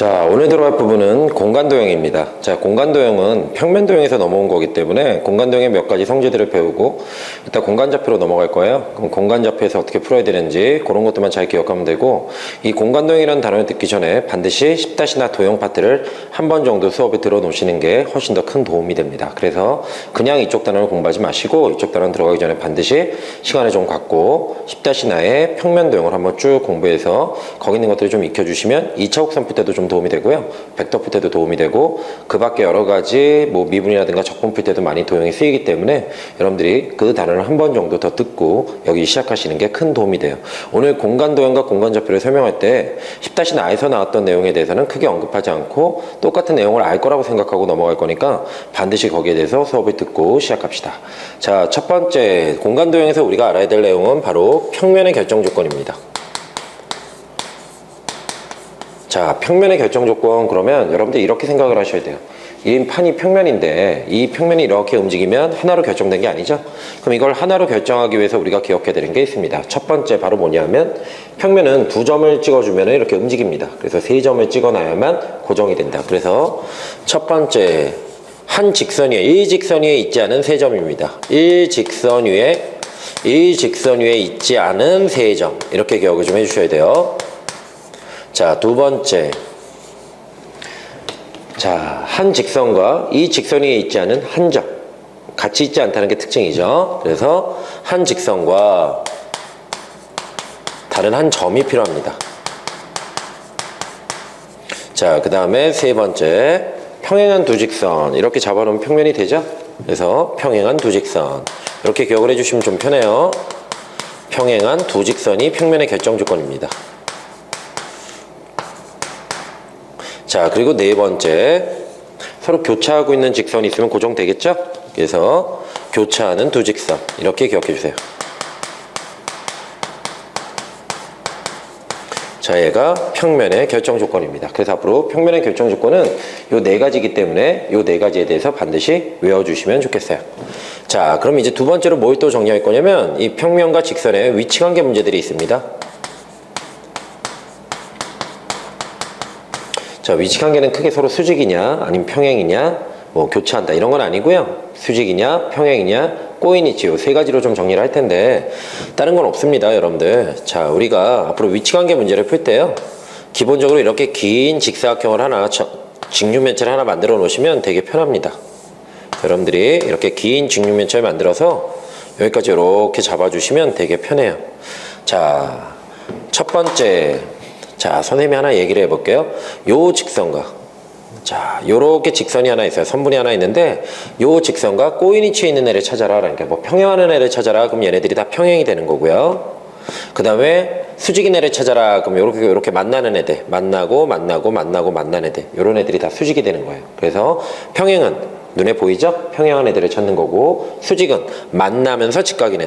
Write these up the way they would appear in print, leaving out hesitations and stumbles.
자, 오늘 들어갈 부분은 공간도형입니다. 자, 공간도형은 평면도형에서 넘어온 거기 때문에 공간도형의 몇 가지 성질들을 배우고 일단 공간좌표로 넘어갈 거예요. 그럼 공간좌표에서 어떻게 풀어야 되는지 그런 것들만 잘 기억하면 되고, 이 공간도형이라는 단어를 듣기 전에 반드시 10-나 도형 파트를 한 번 정도 수업에 들어놓으시는 게 훨씬 더 큰 도움이 됩니다. 그래서 그냥 이쪽 단어를 공부하지 마시고 이쪽 단어 들어가기 전에 반드시 시간을 좀 갖고 10-나의 평면도형을 한번 쭉 공부해서 거기 있는 것들을 좀 익혀주시면 2차 곡선 풀 때도 좀 도움이 되고요. 벡터 풀 때도 도움이 되고, 그 밖에 여러 가지 뭐 미분이라든가 적분 풀 때도 많이 도형이 쓰이기 때문에 여러분들이 그 단어를 한 번 정도 더 듣고 여기 시작하시는 게 큰 도움이 돼요. 오늘 공간도형과 공간좌표를 설명할 때 10-나에서 나왔던 내용에 대해서는 크게 언급하지 않고 똑같은 내용을 알 거라고 생각하고 넘어갈 거니까 반드시 거기에 대해서 수업을 듣고 시작합시다. 자, 첫 번째 공간도형에서 우리가 알아야 될 내용은 바로 평면의 결정 조건입니다. 자, 평면의 결정 조건, 그러면 여러분들 이렇게 생각을 하셔야 돼요. 이 판이 평면인데 이 평면이 이렇게 움직이면 하나로 결정된 게 아니죠. 그럼 이걸 하나로 결정하기 위해서 우리가 기억해야 되는 게 있습니다. 첫 번째 바로 뭐냐면, 평면은 두 점을 찍어주면 이렇게 움직입니다. 그래서 세 점을 찍어놔야만 고정이 된다. 그래서 첫 번째, 한 직선 위에, 일직선 위에 있지 않은 세 점입니다. 일직선 위에 있지 않은 세 점, 이렇게 기억을 좀 해주셔야 돼요. 자, 두 번째, 자, 한 직선과 이 직선 위에 있지 않은 한 점, 같이 있지 않다는 게 특징이죠. 그래서 한 직선과 다른 한 점이 필요합니다. 자, 그 다음에 세 번째, 평행한 두 직선, 이렇게 잡아놓으면 평면이 되죠. 그래서 평행한 두 직선, 이렇게 기억을 해주시면 좀 편해요. 평행한 두 직선이 평면의 결정 조건입니다. 자, 그리고 네 번째, 서로 교차하고 있는 직선이 있으면 고정되겠죠? 그래서 교차하는 두 직선, 이렇게 기억해 주세요. 자, 얘가 평면의 결정 조건입니다. 그래서 앞으로 평면의 결정 조건은 요 네 가지이기 때문에 요 네 가지에 대해서 반드시 외워주시면 좋겠어요. 자, 그럼 이제 두 번째로 뭘 또 정리할 거냐면, 이 평면과 직선의 위치관계 문제들이 있습니다. 자, 위치관계는 크게 서로 수직이냐 아니면 평행이냐, 뭐 교차한다 이런 건 아니고요. 수직이냐 평행이냐 꼬인이치, 요 세 가지로 좀 정리를 할 텐데 다른 건 없습니다, 여러분들. 자, 우리가 앞으로 위치관계 문제를 풀 때요, 기본적으로 이렇게 긴 직사각형을 하나, 직육면체를 하나 만들어 놓으시면 되게 편합니다. 여러분들이 이렇게 긴 직육면체를 만들어서 여기까지 이렇게 잡아주시면 되게 편해요. 자, 첫 번째, 자, 선생님이 하나 얘기를 해볼게요. 요 직선과, 자, 요렇게 직선이 하나 있어요. 선분이 하나 있는데 요 직선과 꼬인위치에 있는 애를 찾아라. 그러니까 뭐 평행하는 애를 찾아라. 그럼 얘네들이 다 평행이 되는 거고요. 그 다음에 수직인 애를 찾아라. 그럼 요렇게 만나는 애들, 만나고 만나는 애들, 요런 애들이 다 수직이 되는 거예요. 그래서 평행은 눈에 보이죠? 평행한 애들을 찾는 거고, 수직은 만나면서 직각인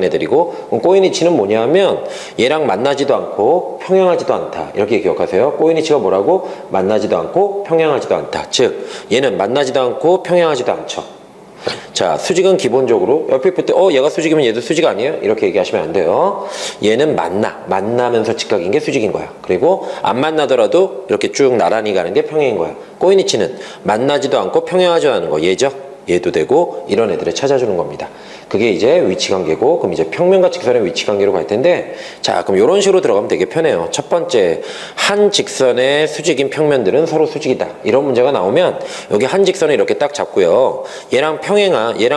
애들이고, 꼬인위치는 뭐냐면 얘랑 만나지도 않고 평행하지도 않다, 이렇게 기억하세요. 꼬인위치가 뭐라고? 만나지도 않고 평행하지도 않다. 즉, 얘는 만나지도 않고 평행하지도 않죠. 자, 수직은 기본적으로 옆에 볼 때 얘가 수직이면 얘도 수직 아니에요? 이렇게 얘기하시면 안 돼요. 얘는 만나면서 직각인 게 수직인 거야. 그리고 안 만나더라도 이렇게 쭉 나란히 가는 게 평행인 거야. 꼬인위치는 만나지도 않고 평행하지도 않은 거, 얘죠? 얘도 되고, 이런 애들을 찾아주는 겁니다. 그게 이제 위치관계고, 그럼 이제 평면과 직선의 위치관계로 갈 텐데, 자, 그럼 이런 식으로 들어가면 되게 편해요. 첫 번째, 한 직선의 수직인 평면들은 서로 수직이다, 이런 문제가 나오면 여기 한 직선을 이렇게 딱 잡고요, 얘랑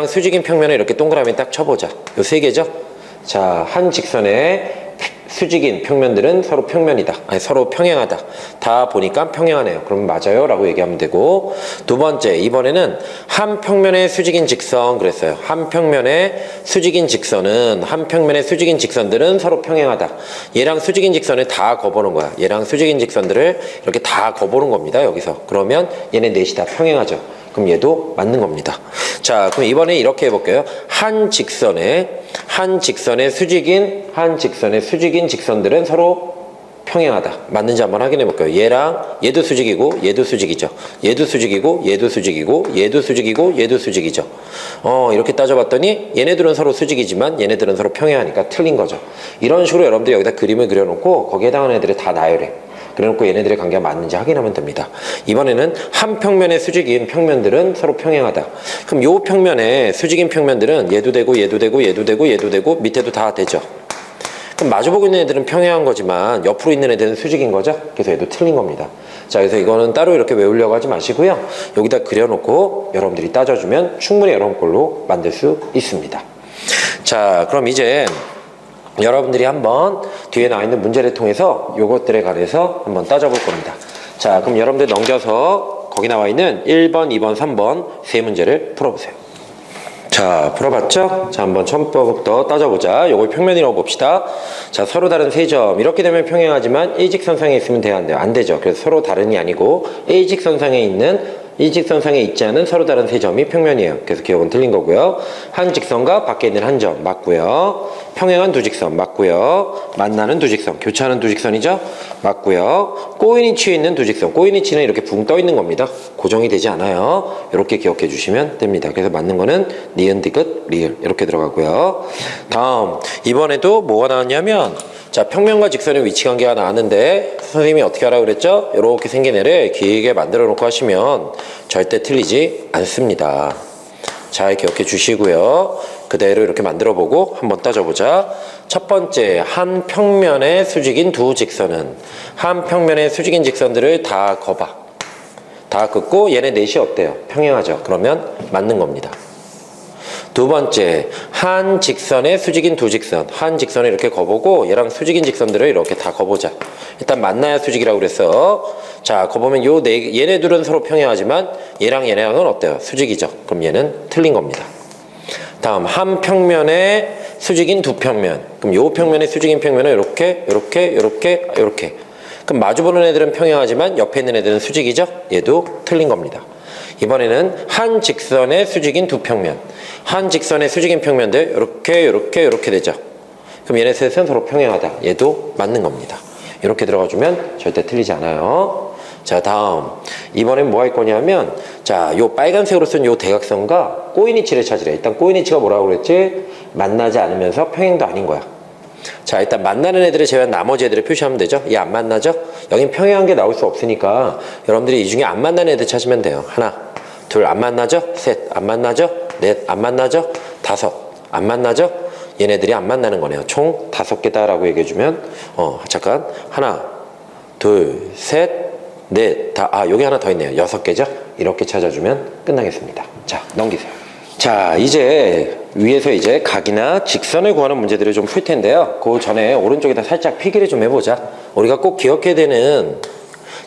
수직인 평면을 이렇게 동그라미 딱 쳐보자. 요 세 개죠? 자, 한 직선의 수직인 평면들은 서로 평면이다, 아니 서로 평행하다, 다 보니까 평행하네요. 그럼 맞아요 라고 얘기하면 되고, 두 번째, 이번에는 한 평면의 수직인 직선 그랬어요. 한 평면의 수직인 직선들은 서로 평행하다. 얘랑 수직인 직선을 다 거보는 거야. 얘랑 수직인 직선들을 이렇게 다 거보는 겁니다, 여기서. 그러면 얘네 넷이 다 평행하죠. 그럼 얘도 맞는 겁니다. 자, 그럼 이번에 이렇게 해볼게요. 한 직선의 수직인 직선들은 서로 평행하다. 맞는지 한번 확인해 볼게요. 얘도 수직이고 얘도 수직이죠. 얘도 수직이고 얘도 수직이죠. 이렇게 따져봤더니 얘네들은 서로 수직이지만 얘네들은 서로 평행하니까 틀린 거죠. 이런 식으로 여러분들이 여기다 그림을 그려놓고 거기에 해당하는 애들을 다 나열해. 그래놓고 얘네들의 관계가 맞는지 확인하면 됩니다. 이번에는 한 평면의 수직인 평면들은 서로 평행하다. 그럼 요 평면에 수직인 평면들은 얘도 되고 얘도 되고 얘도 되고 얘도 되고 밑에도 다 되죠. 그럼 마주보고 있는 애들은 평행한 거지만 옆으로 있는 애들은 수직인 거죠. 그래서 얘도 틀린 겁니다. 자, 그래서 이거는 따로 이렇게 외우려고 하지 마시고요. 여기다 그려놓고 여러분들이 따져주면 충분히 여러분꼴로 만들 수 있습니다. 자, 그럼 이제 여러분들이 한번 뒤에 나와 있는 문제를 통해서 요것들에 관해서 한번 따져볼 겁니다. 자, 그럼 여러분들 넘겨서 거기 나와 있는 1번, 2번, 3번 세 문제를 풀어보세요. 자, 풀어봤죠? 자, 한번 처음부터 따져보자. 요걸 평면이라고 봅시다. 자, 서로 다른 세 점. 이렇게 되면 평행하지만 일직선상에 있으면 돼요, 안 돼요? 안 되죠. 그래서 서로 다른이 아니고 일직선상에 있지 않은 서로 다른 세 점이 평면이에요. 그래서 기억은 틀린 거고요. 한 직선과 밖에 있는 한 점 맞고요. 평행한 두 직선 맞고요. 만나는 두 직선, 교차하는 두 직선이죠? 맞고요. 꼬인이 치여 있는 두 직선, 꼬인이 치는 이렇게 붕 떠 있는 겁니다. 고정이 되지 않아요. 이렇게 기억해 주시면 됩니다. 그래서 맞는 거는 니은, 디귿, 리을 이렇게 들어가고요. 다음, 이번에도 뭐가 나왔냐면 자, 평면과 직선의 위치 관계가 나왔는데 선생님이 어떻게 하라고 그랬죠? 이렇게 생긴 애를 길게 만들어 놓고 하시면 절대 틀리지 않습니다. 잘 기억해 주시고요. 그대로 이렇게 만들어 보고 한번 따져보자. 첫 번째, 한 평면의 수직인 두 직선은 한 평면의 수직인 직선들을 다 거봐. 다 긋고 얘네 넷이 어때요? 평행하죠? 그러면 맞는 겁니다. 두 번째, 한 직선의 수직인 두 직선. 한 직선을 이렇게 거보고 얘랑 수직인 직선들을 이렇게 다 거보자. 일단 만나야 수직이라고 그랬어. 자, 거보면 얘네 둘은 서로 평행하지만 얘랑 얘네랑은 어때요? 수직이죠. 그럼 얘는 틀린 겁니다. 다음, 한 평면의 수직인 두 평면. 그럼 요 평면의 수직인 평면은 이렇게. 그럼 마주보는 애들은 평행하지만 옆에 있는 애들은 수직이죠? 얘도 틀린 겁니다. 이번에는 한 직선의 수직인 두 평면. 한 직선의 수직인 평면들 이렇게 되죠. 그럼 얘네 셋은 서로 평행하다. 얘도 맞는 겁니다. 이렇게 들어가주면 절대 틀리지 않아요. 자, 다음 이번엔 뭐 할 거냐면 자, 요 빨간색으로 쓴 요 대각선과 꼬인위치를 찾으래. 일단 꼬인위치가 뭐라고 그랬지? 만나지 않으면서 평행도 아닌 거야. 자, 일단 만나는 애들을 제외한 나머지 애들을 표시하면 되죠. 얘 안 만나죠? 여긴 평행한 게 나올 수 없으니까 여러분들이 이 중에 안 만나는 애들 찾으면 돼요. 하나, 둘 안 만나죠? 셋 안 만나죠? 넷 안 만나죠? 다섯 안 만나죠? 얘네들이 안 만나는 거네요. 총 5개다라고 얘기해주면 잠깐 하나, 둘, 셋, 넷, 여기 하나 더 있네요. 6개죠? 이렇게 찾아주면 끝나겠습니다. 자, 넘기세요. 자, 이제 위에서 이제 각이나 직선을 구하는 문제들을 좀 풀 텐데요. 그 전에 오른쪽에다 살짝 필기를 좀 해보자. 우리가 꼭 기억해야 되는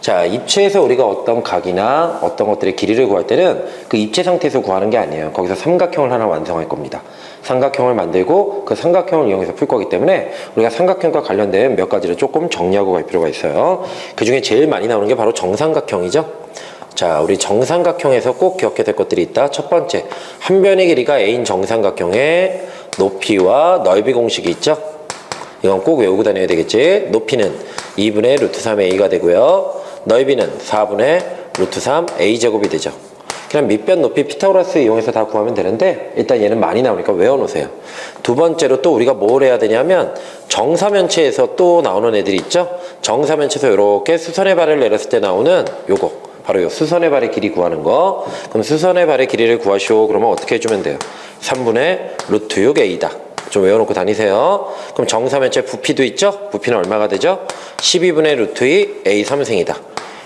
자, 입체에서 우리가 어떤 각이나 어떤 것들의 길이를 구할 때는 그 입체 상태에서 구하는 게 아니에요. 거기서 삼각형을 하나 완성할 겁니다. 삼각형을 만들고 그 삼각형을 이용해서 풀 거기 때문에 우리가 삼각형과 관련된 몇 가지를 조금 정리하고 갈 필요가 있어요. 그 중에 제일 많이 나오는 게 바로 정삼각형이죠. 자, 우리 정삼각형에서 꼭 기억해야 될 것들이 있다. 첫 번째, 한 변의 길이가 a인 정삼각형의 높이와 넓이 공식이 있죠. 이건 꼭 외우고 다녀야 되겠지. 높이는 2분의 루트 3a가 되고요. 넓이는 4분의 루트 3 a제곱이 되죠. 그냥 밑변 높이 피타고라스 이용해서 다 구하면 되는데 일단 얘는 많이 나오니까 외워놓으세요. 두 번째로 또 우리가 뭘 해야 되냐면 정사면체에서 또 나오는 애들이 있죠. 정사면체에서 이렇게 수선의 발을 내렸을 때 나오는 요거 바로 요 수선의 발의 길이 구하는 거. 그럼 수선의 발의 길이를 구하시오. 그러면 어떻게 해주면 돼요? 3분의 루트 6a다. 좀 외워놓고 다니세요. 그럼 정사면체 부피도 있죠? 부피는 얼마가 되죠? 12분의 루트 2 a 3승이다.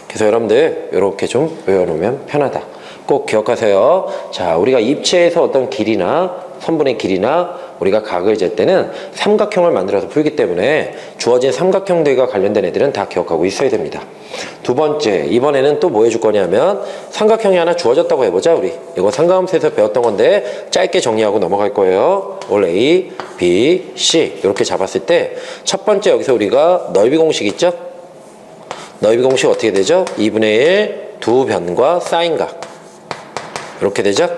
그래서 여러분들 이렇게 좀 외워놓으면 편하다. 꼭 기억하세요. 자, 우리가 입체에서 어떤 길이나 선분의 길이나 우리가 각을 잴 때는 삼각형을 만들어서 풀기 때문에 주어진 삼각형들과 관련된 애들은 다 기억하고 있어야 됩니다. 두 번째, 이번에는 또 뭐 해줄 거냐면 삼각형이 하나 주어졌다고 해보자. 우리 이거 삼각함수에서 배웠던 건데 짧게 정리하고 넘어갈 거예요. 올 A, B, C 이렇게 잡았을 때 첫 번째 여기서 우리가 넓이 공식 있죠? 넓이 공식 어떻게 되죠? 2분의 1 두 변과 사인각 이렇게 되죠?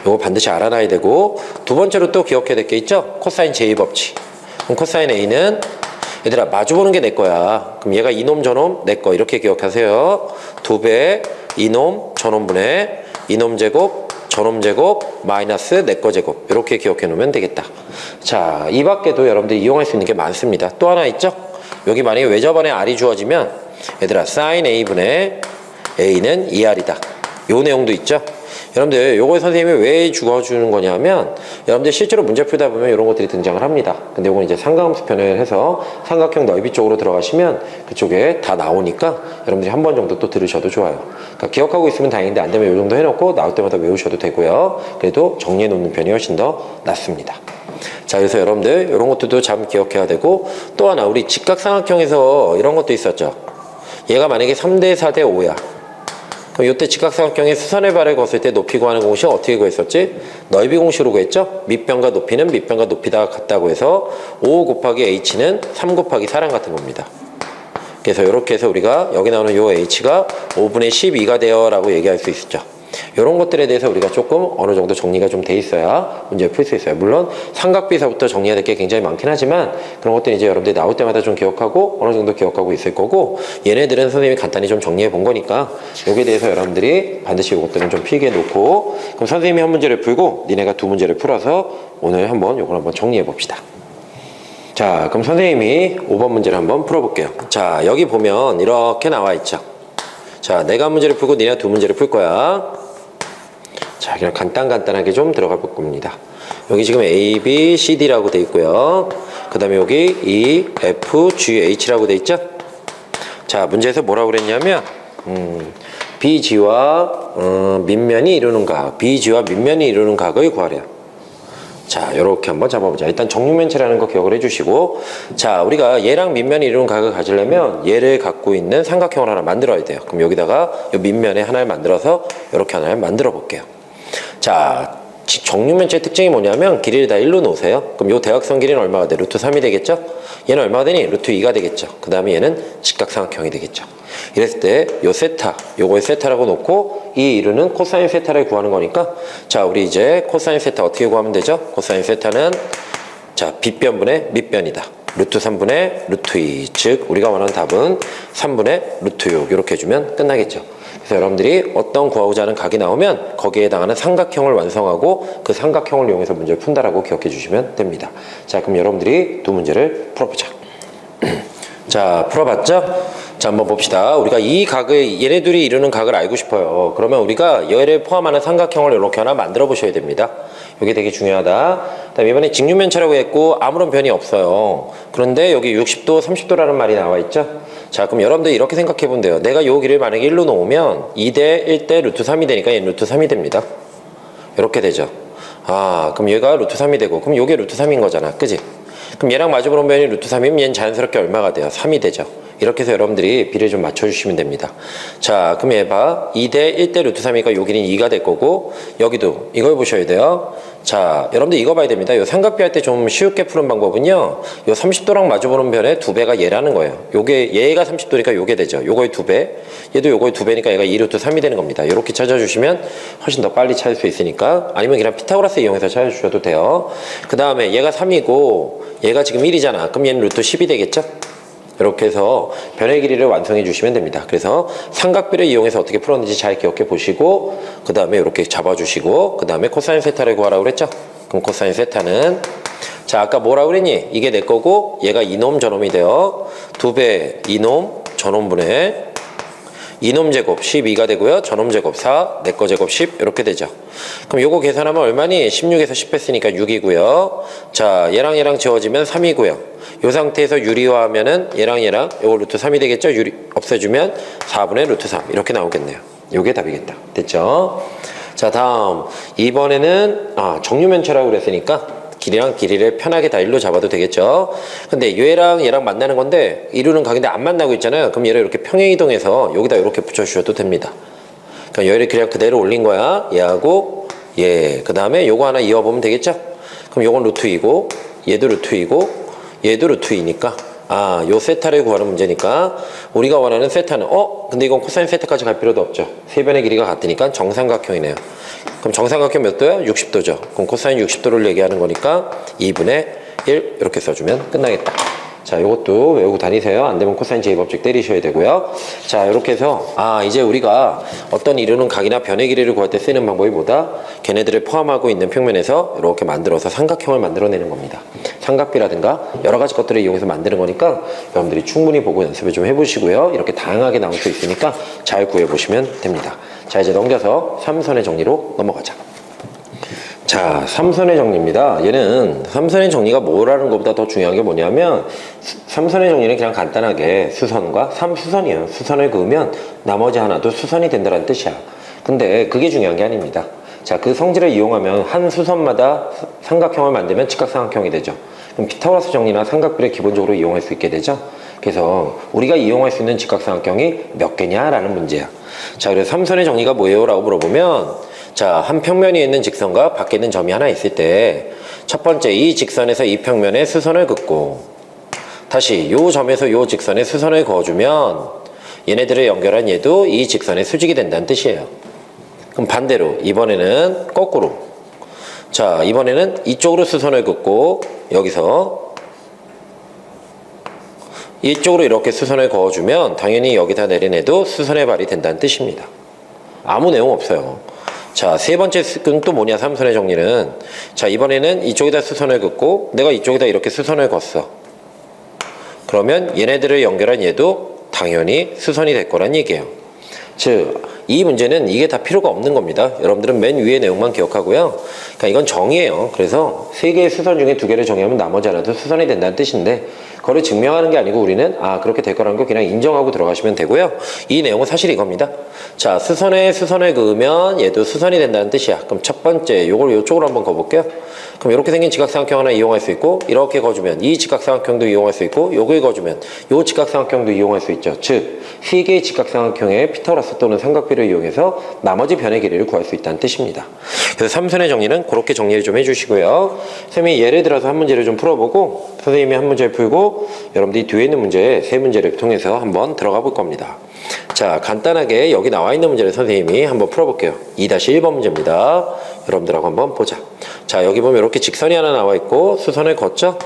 이거 반드시 알아놔야 되고 두 번째로 또 기억해야 될 게 있죠? 코사인 제2법칙. 그럼 코사인 A는 얘들아 마주보는 게 내 거야. 그럼 얘가 이놈 저놈 내 거 이렇게 기억하세요. 2배 이놈 저놈분의 이놈 제곱 저놈 제곱 마이너스 내 거 제곱 이렇게 기억해 놓으면 되겠다. 자, 이 밖에도 여러분들이 이용할 수 있는 게 많습니다. 또 하나 있죠? 여기 만약에 외접안에 R이 주어지면 얘들아 sin A분의 A는 2R이다. 요 내용도 있죠. 여러분들 요걸 선생님이 왜 주어주는 거냐면 여러분들 실제로 문제 풀다 보면 이런 것들이 등장을 합니다. 근데 요건 이제 삼각함수 편을 해서 삼각형 넓이 쪽으로 들어가시면 그쪽에 다 나오니까 여러분들이 한 번 정도 또 들으셔도 좋아요. 그러니까 기억하고 있으면 다행인데 안 되면 요 정도 해놓고 나올 때마다 외우셔도 되고요. 그래도 정리해 놓는 편이 훨씬 더 낫습니다. 자, 그래서 여러분들 이런 것들도 참 기억해야 되고, 또 하나 우리 직각삼각형에서 이런 것도 있었죠. 얘가 만약에 3대 4대 5야. 그럼 이때 직각삼각형의 수선의 발을 걷을 때 높이 구하는 공식 어떻게 구했었지? 넓이 공식으로 구했죠? 밑변과 높이는 밑변과 높이가 같다고 해서 5 곱하기 h는 3 곱하기 4랑 같은 겁니다. 그래서 이렇게 해서 우리가 여기 나오는 요 h가 5분의 12가 돼요 라고 얘기할 수 있죠. 이런 것들에 대해서 우리가 조금 어느 정도 정리가 좀 돼 있어야 문제를 풀 수 있어요. 물론 삼각비서부터 정리해야 될 게 굉장히 많긴 하지만 그런 것들은 이제 여러분들이 나올 때마다 좀 기억하고 어느 정도 기억하고 있을 거고, 얘네들은 선생님이 간단히 좀 정리해 본 거니까 여기에 대해서 여러분들이 반드시 이것들은 좀 필기해 놓고, 그럼 선생님이 한 문제를 풀고 니네가 두 문제를 풀어서 오늘 한번 요걸 한번 정리해 봅시다. 자, 그럼 선생님이 5번 문제를 한번 풀어볼게요. 자, 여기 보면 이렇게 나와 있죠. 자, 내가 한 문제를 풀고 니네가 두 문제를 풀 거야. 자, 그냥 간단하게 좀 들어가 볼 겁니다. 여기 지금 A, B, C, D라고 돼 있고요. 그 다음에 여기 E, F, G, H라고 돼 있죠. 자, 문제에서 뭐라고 그랬냐면 BG와 밑면이 이루는 각, BG와 밑면이 이루는 각을 구하래요. 자, 요렇게 한번 잡아보자. 일단 정육면체라는 거 기억을 해주시고, 자, 우리가 얘랑 밑면이 이루는 각을 가지려면 얘를 갖고 있는 삼각형을 하나 만들어야 돼요. 그럼 여기다가 요 밑면에 하나를 만들어서 요렇게 하나를 만들어 볼게요. 자, 정육면체의 특징이 뭐냐면 길이를 다 1로 놓으세요. 그럼 요 대각선 길이는 얼마가 돼? 루트 3이 되겠죠? 얘는 얼마가 되니? 루트 2가 되겠죠. 그 다음에 얘는 직각삼각형이 되겠죠. 이랬을 때 요 세타, 요거의 세타라고 놓고 이 이루는 코사인 세타를 구하는 거니까, 자, 우리 이제 코사인 세타 어떻게 구하면 되죠? 코사인 세타는 자, 빗변분의 밑변이다. 루트 3분의 루트 2, 즉 우리가 원하는 답은 3분의 루트 6 이렇게 해주면 끝나겠죠. 그래서 여러분들이 어떤 구하고자 하는 각이 나오면 거기에 해당하는 삼각형을 완성하고 그 삼각형을 이용해서 문제를 푼다라고 기억해 주시면 됩니다. 자, 그럼 여러분들이 두 문제를 풀어보자. 자, 풀어봤죠? 자, 한번 봅시다. 우리가 이 각을, 얘네들이 이루는 각을 알고 싶어요. 그러면 우리가 얘를 포함하는 삼각형을 이렇게 하나 만들어 보셔야 됩니다. 이게 되게 중요하다. 그다음에 이번에 직육면체라고 했고 아무런 변이 없어요. 그런데 여기 60도, 30도라는 말이 나와 있죠? 자, 그럼 여러분들 이렇게 생각해 본대요. 내가 요 길이를 만약에 1로 놓으면 2대 1대 루트 3이 되니까 얘는 루트 3이 됩니다. 이렇게 되죠. 아, 그럼 얘가 루트 3이 되고, 그럼 요게 루트 3인 거잖아. 그지? 그럼 얘랑 마주보는 변이 루트 3이면 얘는 자연스럽게 얼마가 돼요? 3이 되죠. 이렇게 해서 여러분들이 비례를 좀 맞춰주시면 됩니다. 자, 그럼 얘 봐. 2대 1대 루트 3이니까 여기는 2가 될 거고, 여기도 이걸 보셔야 돼요. 자, 여러분들 이거 봐야 됩니다. 요 삼각비 할 때 좀 쉽게 푸는 방법은요, 요 30도랑 마주보는 변의 2배가 얘라는 거예요. 요게, 얘가 30도니까 요게 되죠. 요거의 2배. 얘도 요거의 2배니까 얘가 2루트 3이 되는 겁니다. 요렇게 찾아주시면 훨씬 더 빨리 찾을 수 있으니까, 아니면 그냥 피타고라스 이용해서 찾아주셔도 돼요. 그 다음에 얘가 3이고, 얘가 지금 1이잖아. 그럼 얘는 루트 10이 되겠죠? 이렇게 해서 변의 길이를 완성해 주시면 됩니다. 그래서 삼각비를 이용해서 어떻게 풀었는지 잘 기억해 보시고, 그 다음에 이렇게 잡아주시고, 그 다음에 코사인 세타를 구하라고 그랬죠? 그럼 코사인 세타는, 자, 아까 뭐라고 그랬니? 이게 내 거고 얘가 이놈 저놈이 돼요. 2배 이놈 저놈분의 이놈 제곱 12가 되고요. 저놈 제곱 4, 내 거 제곱 10 이렇게 되죠. 그럼 요거 계산하면 얼마니? 16에서 10 뺐으니까 6이고요. 자, 얘랑 얘랑 지워지면 3이고요. 요 상태에서 유리화하면은 얘랑 요거 루트 3이 되겠죠? 유리 없애주면 4분의 루트 3 이렇게 나오겠네요. 요게 답이겠다. 됐죠? 자, 다음 이번에는 정육면체라고 그랬으니까 길이랑 길이를 편하게 다 1로 잡아도 되겠죠. 근데 얘랑 얘랑 만나는 건데 이루는 각인데 안 만나고 있잖아요. 그럼 얘를 이렇게 평행이동해서 여기다 이렇게 붙여주셔도 됩니다. 그러니까 얘를 그냥 그대로 올린 거야. 얘하고 얘. 그 다음에 요거 하나 이어보면 되겠죠. 그럼 요건 루트 2고 얘도 루트 2고 얘도 루트 2니까 요 세타를 구하는 문제니까 우리가 원하는 세타는 근데 이건 코사인 세타까지 갈 필요도 없죠. 세 변의 길이가 같으니까 정삼각형이네요. 그럼 정삼각형 몇 도야? 60도죠. 그럼 코사인 60도를 얘기하는 거니까 2분의 1 이렇게 써주면 끝나겠다. 자, 요것도 외우고 다니세요. 안 되면 코사인 제곱식 때리셔야 되고요. 자, 이렇게 해서 이제 우리가 어떤 이루는 각이나 변의 길이를 구할 때 쓰는 방법이 뭐다? 걔네들을 포함하고 있는 평면에서 이렇게 만들어서 삼각형을 만들어내는 겁니다. 삼각비라든가 여러 가지 것들을 이용해서 만드는 거니까 여러분들이 충분히 보고 연습을 좀 해보시고요. 이렇게 다양하게 나올 수 있으니까 잘 구해보시면 됩니다. 자, 이제 넘겨서 삼선의 정리로 넘어가자. 자, 삼선의 정리입니다. 얘는 삼선의 정리가 뭐라는 것보다 더 중요한 게 뭐냐면 삼선의 정리는 그냥 간단하게 수선과 삼수선이에요. 수선을 그으면 나머지 하나도 수선이 된다는 뜻이야. 근데 그게 중요한 게 아닙니다. 자, 그 성질을 이용하면 한 수선마다 삼각형을 만들면 직각삼각형이 되죠. 그럼 피타고라스 정리나 삼각비를 기본적으로 이용할 수 있게 되죠. 그래서 우리가 이용할 수 있는 직각삼각형이 몇 개냐라는 문제야. 자, 그래서 삼선의 정리가 뭐예요? 라고 물어보면 자, 한 평면이 있는 직선과 밖에 있는 점이 하나 있을 때 첫 번째 이 직선에서 이 평면에 수선을 긋고 다시 요 점에서 요 직선에 수선을 그어주면 얘네들을 연결한 얘도 이 직선의 수직이 된다는 뜻이에요. 그럼 반대로 이번에는 거꾸로 자, 이번에는 이쪽으로 수선을 긋고 여기서 이쪽으로 이렇게 수선을 그어주면 당연히 여기다 내린 애도 수선의 발이 된다는 뜻입니다. 아무 내용 없어요. 자, 세 번째 끈 또 뭐냐, 삼선의 정리는. 자, 이번에는 이쪽에다 수선을 긋고 내가 이쪽에다 이렇게 수선을 긋어. 그러면 얘네들을 연결한 얘도 당연히 수선이 될 거란 얘기예요. 즉, 이 문제는 이게 다 필요가 없는 겁니다. 여러분들은 맨 위의 내용만 기억하고요. 그러니까 이건 정의예요. 그래서 세 개의 수선 중에 두 개를 정의하면 나머지 하나도 수선이 된다는 뜻인데 그거를 증명하는 게 아니고 우리는 그렇게 될 거라는 거 그냥 인정하고 들어가시면 되고요. 이 내용은 사실 이겁니다. 자, 수선에 수선을 그으면 얘도 수선이 된다는 뜻이야. 그럼 첫 번째 요걸 요쪽으로 한번 그어볼게요. 그럼 이렇게 생긴 직각삼각형 하나 이용할 수 있고 이렇게 그어주면 이 직각삼각형도 이용할 수 있고 요걸 그어주면 요 직각삼각형도 이용할 수 있죠. 즉, 세 개의 직각삼각형의 피타고라스 또는 삼각비를 이용해서 나머지 변의 길이를 구할 수 있다는 뜻입니다. 그래서 삼선의 정리는 그렇게 정리를 좀 해주시고요. 선생님이 예를 들어서 한 문제를 좀 풀어보고 선생님이 한 문제를 풀고 여러분들이 뒤에 있는 문제 세 문제를 통해서 한번 들어가 볼 겁니다. 자, 간단하게 여기 나와 있는 문제를 선생님이 한번 풀어볼게요. 2-1번 문제입니다. 여러분들하고 한번 보자. 자, 여기 보면 이렇게 직선이 하나 나와 있고 수선을 걷죠.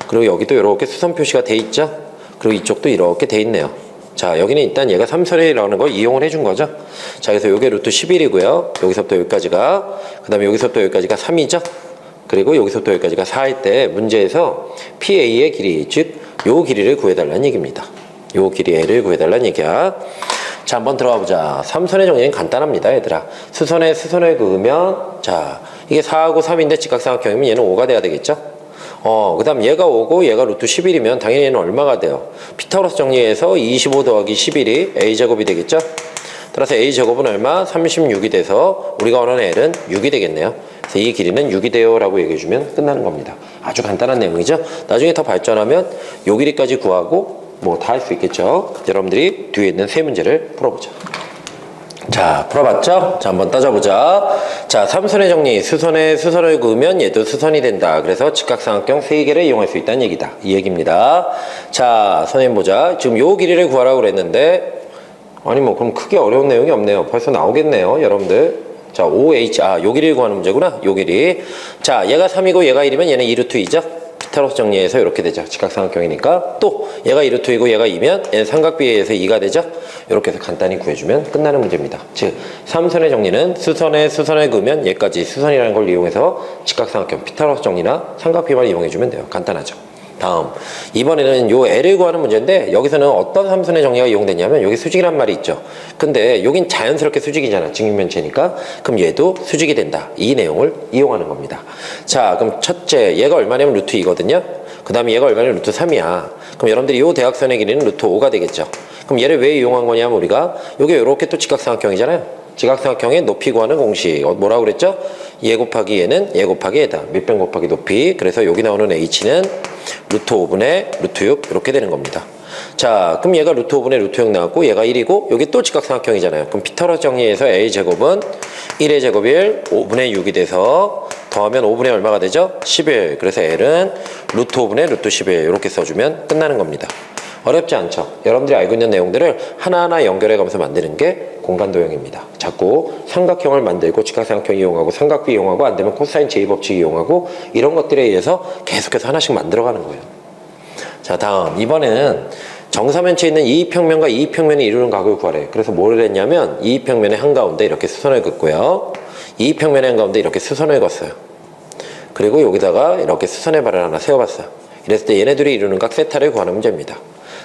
그리고 여기도 이렇게 수선 표시가 돼 있죠. 그리고 이쪽도 이렇게 돼 있네요. 자, 여기는 일단 얘가 삼선이라는 걸 이용을 해준 거죠. 자, 그래서 요게 루트 11이고요. 여기서부터 여기까지가, 그 다음에 여기서부터 여기까지가 3이죠. 그리고 여기서부터 여기까지가 4일 때 문제에서 PA의 길이, 즉, 요 길이를 구해달라는 얘기입니다. 요 길이를 구해달라는 얘기야. 자, 한번 들어가 보자. 삼선의 정리는 간단합니다, 얘들아. 수선에 수선을 그으면, 자, 이게 4하고 3인데 직각삼각형이면 얘는 5가 돼야 되겠죠? 그 다음 얘가 5고 얘가 루트 11이면 당연히 얘는 얼마가 돼요? 피타고라스 정리해서 25 더하기 11이 A제곱이 되겠죠? 따라서 A제곱은 얼마? 36이 돼서 우리가 원하는 L은 6이 되겠네요. 그래서 이 길이는 6이 돼요 라고 얘기해주면 끝나는 겁니다. 아주 간단한 내용이죠? 나중에 더 발전하면 요 길이까지 구하고 뭐 다 할 수 있겠죠? 여러분들이 뒤에 있는 세 문제를 풀어보자. 자, 풀어봤죠? 자, 한번 따져보자. 자, 삼선의 정리. 수선에 수선을 그으면 얘도 수선이 된다. 그래서 직각삼각형 3개를 이용할 수 있다는 얘기다. 이 얘기입니다. 자, 선생님 보자. 지금 요 길이를 구하라고 그랬는데 아니 뭐 그럼 크게 어려운 내용이 없네요. 벌써 나오겠네요, 여러분들. 자, OH, 요 길이를 구하는 문제구나. 요 길이. 자, 얘가 3이고 얘가 1이면 얘는 2루트 2죠? 피타고라스 정리해서 이렇게 되죠. 직각삼각형이니까. 또 얘가 2루트 2고 얘가 2면 얘는 삼각비에 의해서 2가 되죠. 이렇게 해서 간단히 구해주면 끝나는 문제입니다. 즉, 삼선의 정리는 수선에 수선을 그으면 얘까지 수선이라는 걸 이용해서 직각삼각형 피타고라스 정리나 삼각비만 이용해주면 돼요. 간단하죠. 다음, 이번에는 요 L을 구하는 문제인데 여기서는 어떤 삼선의 정리가 이용됐냐면 여기 수직이란 말이 있죠. 근데 여긴 자연스럽게 수직이잖아. 직육면체니까. 그럼 얘도 수직이 된다. 이 내용을 이용하는 겁니다. 자, 그럼 첫째, 얘가 얼마냐면 루트 2거든요. 그 다음에 얘가 얼마냐면 루트 3이야. 그럼 여러분들이 요 대각선의 길이는 루트 5가 되겠죠. 그럼 얘를 왜 이용한 거냐면 우리가 요게 요렇게 또 직각삼각형이잖아요. 직각삼각형의 높이 구하는 공식 뭐라고 그랬죠? 얘 곱하기 얘는 얘 곱하기 얘다. 밑변 곱하기 높이. 그래서 여기 나오는 h는 루트 5분의 루트 6 이렇게 되는 겁니다. 자, 그럼 얘가 루트 5분의 루트 6 나왔고 얘가 1이고 여기 또 직각삼각형이잖아요. 그럼 피타고라스 정리해서 a제곱은 1의 제곱 1 5분의 6이 돼서 더하면 5분의 얼마가 되죠? 11. 그래서 L은 루트 5분의 루트 11 이렇게 써주면 끝나는 겁니다. 어렵지 않죠? 여러분들이 알고 있는 내용들을 하나하나 연결해 가면서 만드는 게 공간도형입니다. 자꾸 삼각형을 만들고 직각삼각형 이용하고 삼각비 이용하고 안 되면 코사인 제2법칙 이용하고 이런 것들에 의해서 계속해서 하나씩 만들어가는 거예요. 자, 다음. 이번에는 정사면체에 있는 이익평면과 이익평면이 이루는 각을 구하래. 그래서 뭘 했냐면 이익평면의 한가운데 이렇게 수선을 긋고요. 이익평면의 한가운데 이렇게 수선을 긋었어요. 그리고 여기다가 이렇게 수선의 발을 하나 세워봤어요. 이랬을 때 얘네들이 이루는 각 세타를 구하는 문제입니다.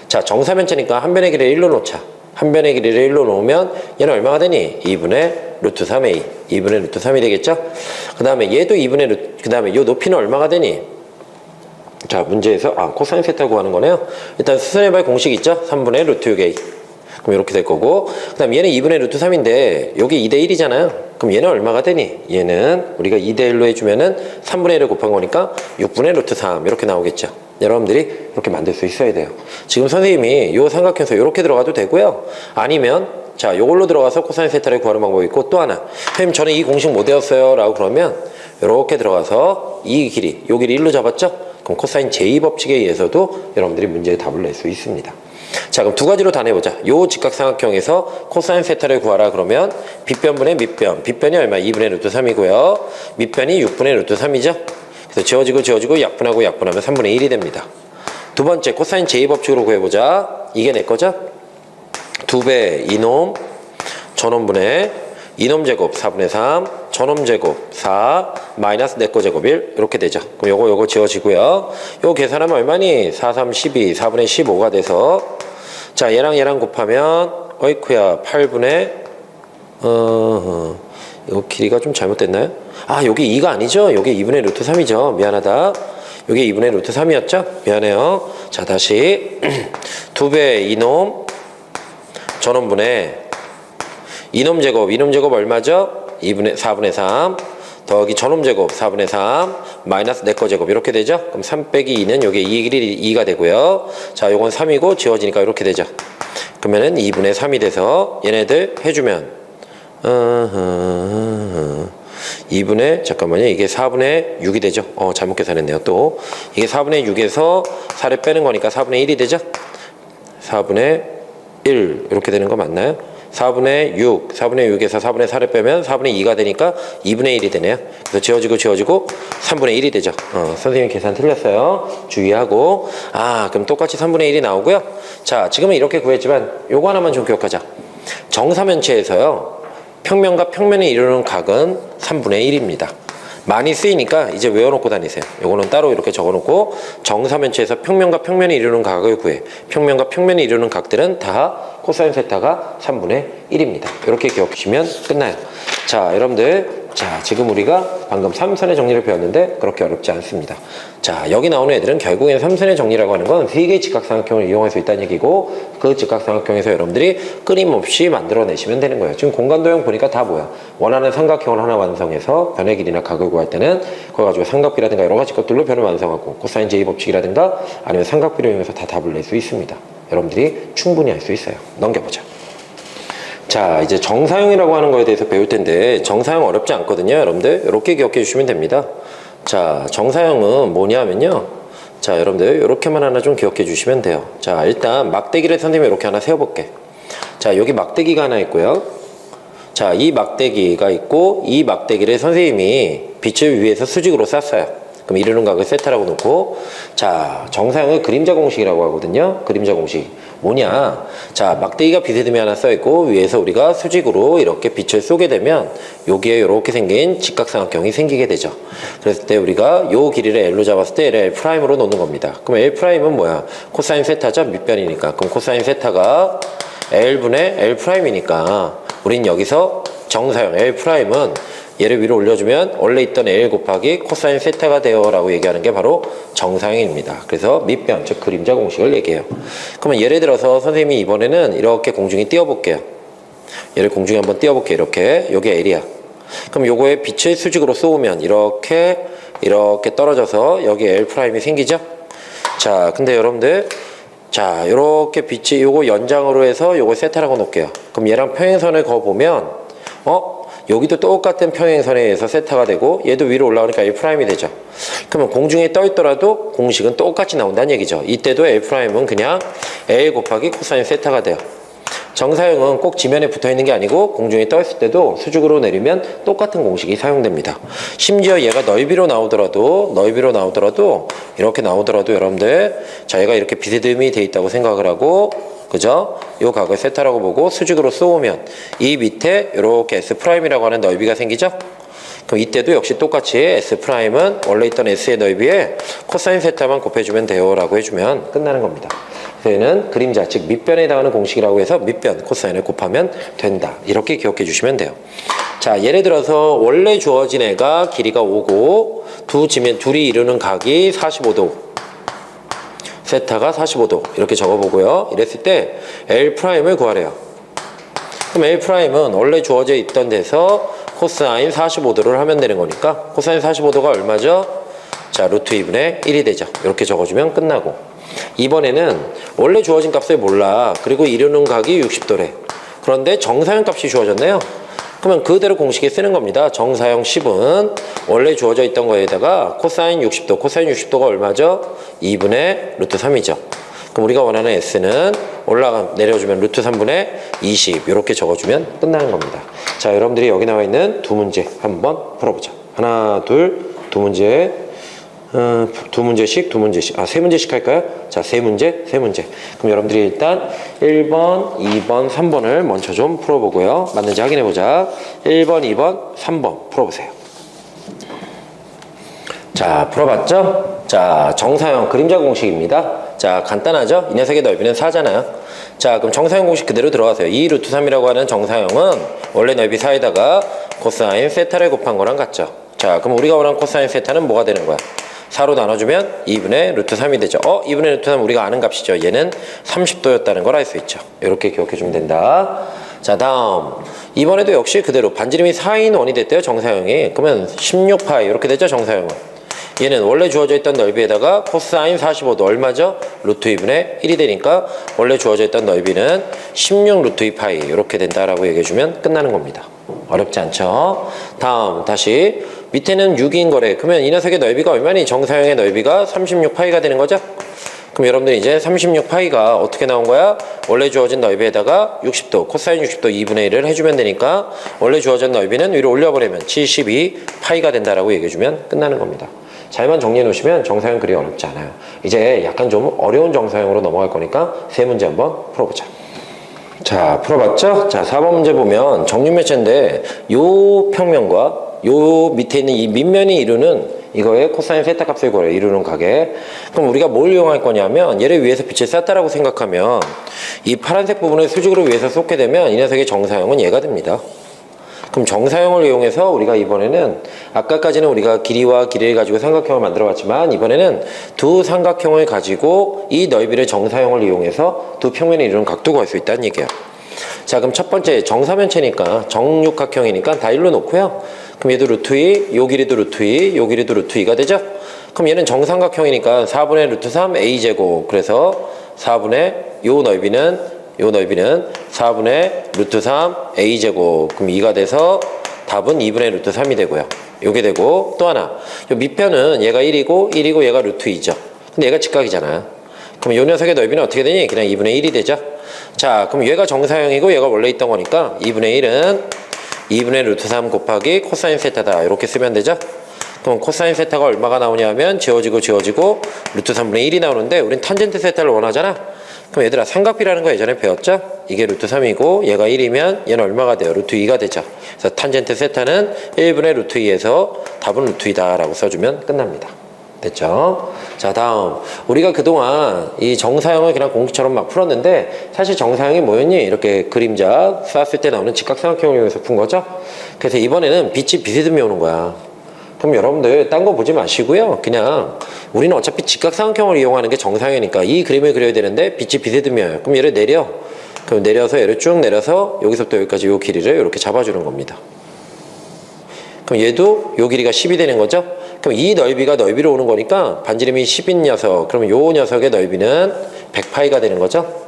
자, 정사면체니까 한 변의 길이를 1로 놓자. 한 변의 길이를 1로 놓으면 얘는 얼마가 되니? 2분의 루트 3a. 2분의 루트 3이 되겠죠? 그 다음에 얘도 2분의 루트, 그 다음에 이 높이는 얼마가 되니? 자, 문제에서 코사인 세타 구하는 거네요. 일단 수선의 발 공식 있죠? 3분의 루트 6a. 그럼 이렇게 될 거고, 그 다음 얘는 2분의 루트 3인데 여기 2대 1이잖아요. 그럼 얘는 얼마가 되니? 얘는 우리가 2대 1로 해주면은 3분의 1을 곱한 거니까 6분의 루트 3 이렇게 나오겠죠. 여러분들이 이렇게 만들 수 있어야 돼요. 지금 선생님이 요 삼각형에서 이렇게 들어가도 되고요. 아니면 자, 요걸로 들어가서 코사인 세타를 구하는 방법이 있고, 또 하나, 선생님 저는 이 공식 못 외웠어요 라고 그러면 이렇게 들어가서 이 길이, 요 길이 1로 잡았죠? 그럼 코사인 제2법칙에 의해서도 여러분들이 문제의 답을 낼 수 있습니다. 자, 그럼 두 가지로 다 내보자. 요 직각삼각형에서 코사인 세타를 구하라 그러면 빗변분의 밑변, 빗변이 얼마? 2분의 루트 3이고요 밑변이 6분의 루트 3이죠. 그래서 지워지고 약분하고 약분하면 3분의 1이 됩니다. 두 번째 코사인 제2법칙으로 구해보자. 이게 내 거죠? 2배 이놈 전원분의 이놈 제곱 4분의 3 전놈 제곱 4 마이너스 내 거 제곱 1 이렇게 되죠. 그럼 요거 지워지고요. 요거 계산하면 얼마니? 4, 3, 12 4분의 15가 돼서 자, 얘랑 곱하면 어이쿠야 8분의 이거 길이가 좀 잘못됐나요? 요게 2가 아니죠? 요게 2분의 루트 3이죠. 미안하다. 요게 2분의 루트 3이었죠? 미안해요. 자, 다시 2배 이놈 전원분의 이놈 제곱 얼마죠? 4분의 3 더하기 전놈 제곱 4분의 3 마이너스 내 거 제곱 이렇게 되죠? 그럼 3 빼기 2는 요게 2가 되고요. 자, 요건 3이고 지워지니까 이렇게 되죠. 그러면은 2분의 3이 돼서 얘네들 해주면 2분의 잠깐만요. 이게 4분의 6이 되죠? 잘못 계산했네요. 또 이게 4분의 6에서 4를 빼는 거니까 4분의 1이 되죠? 4분의 1 이렇게 되는 거 맞나요? 4분의 6에서 4분의 4를 빼면 4분의 2가 되니까 2분의 1이 되네요. 그래서 지워지고 3분의 1이 되죠. 선생님 계산 틀렸어요. 주의하고. 그럼 똑같이 3분의 1이 나오고요. 자, 지금은 이렇게 구했지만 요거 하나만 좀 기억하자. 정사면체에서요. 평면과 평면이 이루는 각은 3분의 1입니다. 많이 쓰이니까 이제 외워놓고 다니세요. 요거는 따로 이렇게 적어놓고 정사면체에서 평면과 평면이 이루는 각을 구해. 평면과 평면이 이루는 각들은 다 코사인 세타가 3분의 1입니다. 이렇게 기억하시면 끝나요. 자, 여러분들, 자, 지금 우리가 방금 3선의 정리를 배웠는데 그렇게 어렵지 않습니다. 자, 여기 나오는 애들은 결국엔 3선의 정리라고 하는 건 3개의 직각삼각형을 이용할 수 있다는 얘기고, 그 직각삼각형에서 여러분들이 끊임없이 만들어내시면 되는 거예요. 지금 공간도형 보니까 다 뭐야? 원하는 삼각형을 하나 완성해서 변의 길이나 각을 구할 때는 그거 가지고 삼각비라든가 여러 가지 것들로 변을 완성하고, 코사인 제2법칙이라든가 아니면 삼각비를 이용해서 다 답을 낼 수 있습니다. 여러분들이 충분히 할 수 있어요. 넘겨보자. 자, 이제 정사형이라고 하는 거에 대해서 배울 텐데 정사형 어렵지 않거든요. 여러분들 이렇게 기억해 주시면 됩니다. 자, 정사형은 뭐냐면요. 자, 여러분들 이렇게만 하나 좀 기억해 주시면 돼요. 자, 일단 막대기를 선생님이 이렇게 하나 세워볼게. 자, 여기 막대기가 하나 있고요. 자, 이 막대기가 있고 이 막대기를 선생님이 빛을 위에서 수직으로 쐈어요. 그럼 이루는 각을 세타라고 놓고, 자, 정사형을 그림자 공식이라고 하거든요. 그림자 공식 뭐냐? 자, 막대기가 비스듬히 하나 써있고 위에서 우리가 수직으로 이렇게 빛을 쏘게 되면 여기에 이렇게 생긴 직각삼각형이 생기게 되죠. 그랬을 때 우리가 요 길이를 L로 잡았을 때 L을 L'으로 놓는 겁니다. 그럼 L'은 뭐야? 코사인 세타죠? 밑변이니까. 그럼 코사인 세타가 L분의 L'이니까 우린 여기서 정사형 L'은 얘를 위로 올려주면 원래 있던 L 곱하기 코사인 세타가 돼요 라고 얘기하는 게 바로 정사형입니다. 그래서 밑변, 즉 그림자 공식을 얘기해요. 그러면 예를 들어서 선생님이 이번에는 이렇게 공중에 띄워볼게요. 얘를 공중에 한번 띄워볼게요. 이렇게. 여기 L이야. 그럼 요거에 빛을 수직으로 쏘면 이렇게 떨어져서 여기 L'이 생기죠? 자, 근데 여러분들, 자, 요렇게 빛이 요거 연장으로 해서 요거 세타라고 놓을게요. 그럼 얘랑 평행선을 그어보면 여기도 똑같은 평행선에 의해서 세타가 되고 얘도 위로 올라오니까 L'이 되죠. 그러면 공중에 떠 있더라도 공식은 똑같이 나온다는 얘기죠. 이때도 L'은 그냥 L 곱하기 코사인 세타가 돼요. 정사형은 꼭 지면에 붙어있는 게 아니고 공중에 떠있을 때도 수직으로 내리면 똑같은 공식이 사용됩니다. 심지어 얘가 넓이로 나오더라도 이렇게 나오더라도 여러분들 자 얘가 이렇게 비스듬히 돼 있다고 생각을 하고 그죠? 요 각을 세타라고 보고 수직으로 쏘면 이 밑에 이렇게 S'이라고 하는 넓이가 생기죠? 그럼 이때도 역시 똑같이 S'은 원래 있던 S의 넓이에 코사인 세타만 곱해주면 돼요 라고 해주면 끝나는 겁니다. 그래서 얘는 그림자 즉 밑변에 해당하는 공식이라고 해서 밑변 코사인을 곱하면 된다 이렇게 기억해 주시면 돼요. 자 예를 들어서 원래 주어진 애가 길이가 5고 둘이 이루는 각이 45도 세타가 45도 이렇게 적어보고요. 이랬을 때 L'을 구하래요. 그럼 L'은 원래 주어져 있던 데서 코사인 45도를 하면 되는 거니까 코사인 45도가 얼마죠? 자 루트 2분의 1이 되죠. 이렇게 적어주면 끝나고 이번에는 원래 주어진 값을 몰라. 그리고 이루는 각이 60도래. 그런데 정사형 값이 주어졌네요. 그러면 그대로 공식에 쓰는 겁니다. 정사형 10은 원래 주어져 있던 거에다가 코사인 60도 코사인 60도가 얼마죠? 2분의 루트 3이죠. 그럼 우리가 원하는 S는 내려주면 루트 3분의 20 이렇게 적어주면 끝나는 겁니다. 자 여러분들이 여기 나와 있는 두 문제 한번 풀어보자. 하나 두 문제 두 문제씩 세 문제씩 할까요? 자 세 문제 그럼 여러분들이 일단 1번 2번 3번을 먼저 좀 풀어보고요. 맞는지 확인해보자. 1번 2번 3번 풀어보세요. 자 풀어봤죠? 자 정사형 그림자 공식입니다. 자 간단하죠? 이 녀석의 넓이는 4잖아요. 자 그럼 정사형 공식 그대로 들어가세요. 2 루트 3이라고 하는 정사형은 원래 넓이 4에다가 코사인 세타를 곱한 거랑 같죠. 자 그럼 우리가 원하는 코사인 세타는 뭐가 되는 거야? 4로 나눠주면 2분의 루트 3이 되죠. 2분의 루트 3 우리가 아는 값이죠. 얘는 30도였다는 걸 알 수 있죠. 이렇게 기억해주면 된다. 자 다음 이번에도 역시 그대로 반지름이 4인 원이 됐대요. 정사형이. 그러면 16파이 이렇게 되죠. 정사형은. 얘는 원래 주어져 있던 넓이에다가 코사인 45도 얼마죠? 루트 2분의 1이 되니까 원래 주어져 있던 넓이는 16 루트 2파이 이렇게 된다라고 얘기해주면 끝나는 겁니다. 어렵지 않죠? 다음 다시 밑에는 6인 거래. 그러면 이 녀석의 넓이가 얼마니? 정사형의 넓이가 36파이가 되는 거죠? 그럼 여러분들 이제 36파이가 어떻게 나온 거야? 원래 주어진 넓이에다가 60도 코사인 60도 2분의 1을 해주면 되니까 원래 주어진 넓이는 위로 올려버리면 72파이가 된다라고 얘기해주면 끝나는 겁니다. 잘만 정리해 놓으시면 정사형 그리 어렵지 않아요. 이제 약간 좀 어려운 정사형으로 넘어갈 거니까 세 문제 한번 풀어보자. 자 풀어봤죠? 자 4번 문제 보면 정육면체인데 요 평면과 요 밑에 있는 이 밑면이 이루는 이거의 코사인 세타 값을 구해요. 이루는 각에. 그럼 우리가 뭘 이용할 거냐면 얘를 위에서 빛을 쐈다라고 생각하면 이 파란색 부분을 수직으로 위에서 쏟게 되면 이 녀석의 정사형은 얘가 됩니다. 그럼 정사형을 이용해서 우리가 이번에는 아까까지는 우리가 길이와 길이를 가지고 삼각형을 만들어 봤지만 이번에는 두 삼각형을 가지고 이 넓이를 정사형을 이용해서 두 평면을 이루는 각도 구할 수 있다는 얘기예요. 자 그럼 첫 번째 정사면체니까 정육각형이니까 다 일로 놓고요. 그럼 얘도 루트 2, 요 길이도 루트 2, 요 길이도 루트 2가 되죠? 그럼 얘는 정삼각형이니까 4분의 루트 3 a제곱 그래서 4분의 요 넓이는 4분의 루트 3 a제곱 그럼 2가 돼서 답은 2분의 루트 3이 되고요. 요게 되고 또 하나 요 밑편은 얘가 1이고 얘가 루트 2죠. 근데 얘가 직각이잖아. 그럼 요 녀석의 넓이는 어떻게 되니? 그냥 2분의 1이 되죠. 자 그럼 얘가 정사형이고 얘가 원래 있던 거니까 2분의 1은 2분의 루트 3 곱하기 코사인 세타다 이렇게 쓰면 되죠. 그럼 코사인 세타가 얼마가 나오냐면 지워지고 루트 3분의 1이 나오는데 우린 탄젠트 세타를 원하잖아. 그럼 얘들아 삼각비라는 거 예전에 배웠죠? 이게 루트 3이고 얘가 1이면 얘는 얼마가 돼요? 루트 2가 되죠. 그래서 탄젠트 세타는 1분의 루트 2에서 답은 루트 2다 라고 써주면 끝납니다. 됐죠? 자 다음 우리가 그동안 이 정사형을 그냥 공식처럼 막 풀었는데 사실 정사형이 뭐였니? 이렇게 그림자 쐈을 때 나오는 직각삼각형을 이용해서 푼 거죠. 그래서 이번에는 빛이 비스듬히 오는 거야. 그럼 여러분들 딴 거 보지 마시고요. 그냥 우리는 어차피 직각삼각형을 이용하는 게 정사형이니까 이 그림을 그려야 되는데 빛이 비스듬히 와요. 그럼 얘를 내려. 그럼 내려서 얘를 쭉 내려서 여기서부터 여기까지 요 길이를 이렇게 잡아주는 겁니다. 그럼 얘도 요 길이가 10이 되는 거죠. 그럼 이 넓이가 넓이로 오는 거니까 반지름이 10인 녀석 그러면 요 녀석의 넓이는 100파이가 되는 거죠.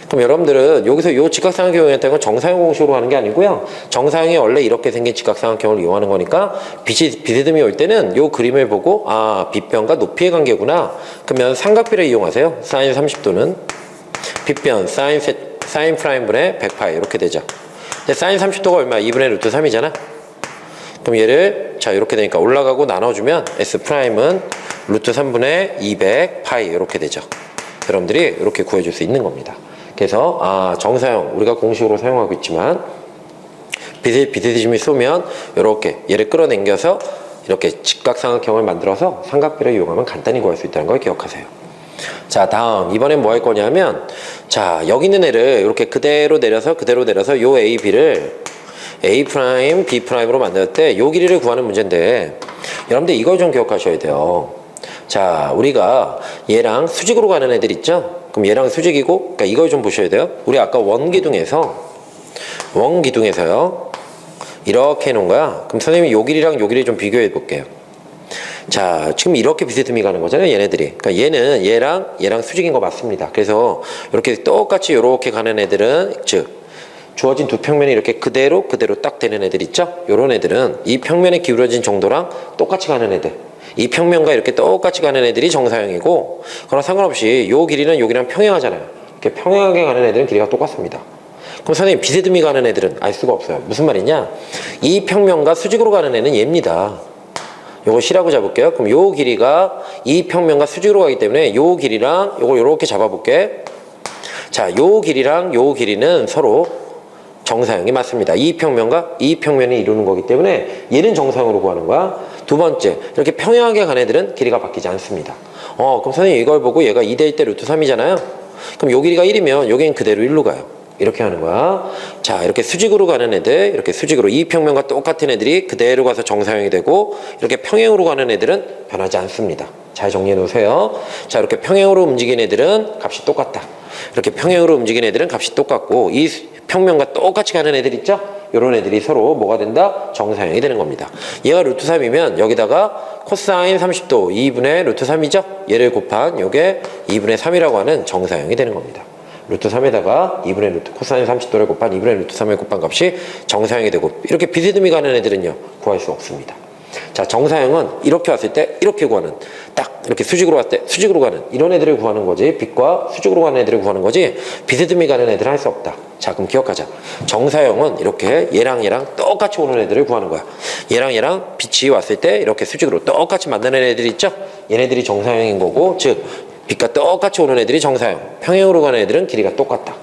그럼 여러분들은 여기서 요 직각삼각형을 이용했다는 건 정사형 공식으로 하는 게 아니고요. 정사형이 원래 이렇게 생긴 직각삼각형을 이용하는 거니까 빛이 비스듬히 올 때는 요 그림을 보고 아 빛변과 높이의 관계구나. 그러면 삼각비를 이용하세요. 사인 30도는 빛변 사인 사인 프라임분의 100파이 이렇게 되죠. 근데 사인 30도가 얼마야? 2분의 루트 3이잖아. 그럼 얘를 자 이렇게 되니까 올라가고 나눠주면 S 프라임은 루트 3분의 200 파이 이렇게 되죠. 여러분들이 이렇게 구해줄 수 있는 겁니다. 그래서 정사형 우리가 공식으로 사용하고 있지만 비스듬히 쏘면 이렇게 얘를 끌어당겨서 이렇게 직각삼각형을 만들어서 삼각비를 이용하면 간단히 구할 수 있다는 걸 기억하세요. 자, 다음 이번엔 뭐 할 거냐면 자 여기 있는 애를 이렇게 그대로 내려서 요 A, B를 A 프라임, B 프라임으로 만들 때 요 길이를 구하는 문제인데 여러분들 이걸 좀 기억하셔야 돼요. 자, 우리가 얘랑 수직으로 가는 애들 있죠? 그럼 얘랑 수직이고, 그러니까 이걸 좀 보셔야 돼요. 우리 아까 원기둥에서요. 이렇게 해놓은 거야. 그럼 선생님이 요 길이랑 요 길이 좀 비교해 볼게요. 자, 지금 이렇게 비스듬히 가는 거잖아요, 얘네들이. 그러니까 얘는 얘랑 수직인 거 맞습니다. 그래서 이렇게 똑같이 이렇게 가는 애들은, 즉, 주어진 두 평면이 이렇게 그대로 딱 되는 애들 있죠? 요런 애들은 이 평면에 기울어진 정도랑 똑같이 가는 애들. 이 평면과 이렇게 똑같이 가는 애들이 정사형이고, 그러나 상관없이 요 길이는 여기랑 평행하잖아요. 이렇게 평행하게 가는 애들은 길이가 똑같습니다. 그럼 선생님 비스듬히 가는 애들은 알 수가 없어요. 무슨 말이냐? 이 평면과 수직으로 가는 애는 얘입니다. 요거 C라고 잡을게요. 그럼 요 길이가 이 평면과 수직으로 가기 때문에 요 길이랑 요걸 요렇게 잡아볼게. 자, 요 길이랑 요 길이는 서로 정사형이 맞습니다. 이 평면과 이 평면이 이루는 거기 때문에 얘는 정사형으로 구하는 거야. 두 번째, 이렇게 평행하게 간 애들은 길이가 바뀌지 않습니다. 그럼 선생님 이걸 보고 얘가 2대1 때 루트 3이잖아요. 그럼 요 길이가 1이면 여기는 그대로 1로 가요. 이렇게 하는 거야. 자, 이렇게 수직으로 가는 애들, 이렇게 수직으로 이 평면과 똑같은 애들이 그대로 가서 정사형이 되고, 이렇게 평행으로 가는 애들은 변하지 않습니다. 잘 정리해 놓으세요. 자, 이렇게 평행으로 움직이는 애들은 값이 똑같다. 이렇게 평행으로 움직이는 애들은 값이 똑같고, 이 평면과 똑같이 가는 애들 있죠? 이런 애들이 서로 뭐가 된다? 정사형이 되는 겁니다. 얘가 루트 3이면 여기다가 코사인 30도 2분의 루트 3이죠? 얘를 곱한 요게 2분의 3이라고 하는 정사형이 되는 겁니다. 루트 3에다가 2분의 루트 코사인 30도를 곱한 2분의 루트 3을 곱한 값이 정사형이 되고, 이렇게 비스듬히 가는 애들은요 구할 수 없습니다. 자, 정사형은 이렇게 왔을 때 이렇게 구하는, 딱 이렇게 수직으로 왔을 때 수직으로 가는 이런 애들을 구하는 거지, 빛과 수직으로 가는 애들을 구하는 거지 비스듬히 가는 애들은 할 수 없다. 자, 그럼 기억하자. 정사형은 이렇게 얘랑 똑같이 오는 애들을 구하는 거야. 얘랑 빛이 왔을 때 이렇게 수직으로 똑같이 만드는 애들 있죠? 얘네들이 정사형인 거고, 즉 빛과 똑같이 오는 애들이 정사형, 평행으로 가는 애들은 길이가 똑같다.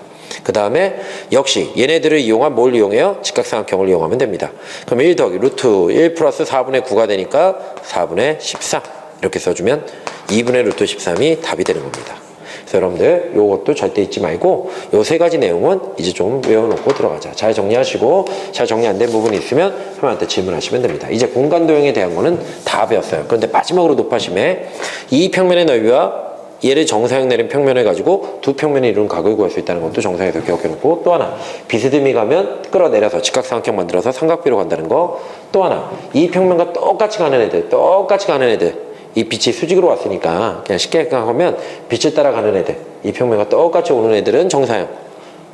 그 다음에 역시 얘네들을 이용한 뭘 이용해요? 직각삼각형을 이용하면 됩니다. 그럼 1 더하기 루트 1 플러스 4분의 9가 되니까 4분의 13 이렇게 써주면 2분의 루트 13이 답이 되는 겁니다. 그래서 여러분들 요것도 절대 잊지 말고 요 세 가지 내용은 이제 좀 외워놓고 들어가자. 잘 정리하시고, 잘 정리 안 된 부분이 있으면 선생님한테 질문하시면 됩니다. 이제 공간도형에 대한 거는 다 배웠어요. 그런데 마지막으로 높아심에 이 평면의 넓이와 얘를 정사형 내린 평면을 가지고 두 평면이 이루는 각을 구할 수 있다는 것도 정사에서 기억해놓고, 또 하나 비스듬히 가면 끌어내려서 직각삼각형 만들어서 삼각비로 간다는 거, 또 하나 이 평면과 똑같이 가는 애들 이 빛이 수직으로 왔으니까 그냥 쉽게 생각하면 빛을 따라가는 애들, 이 평면과 똑같이 오는 애들은 정사형,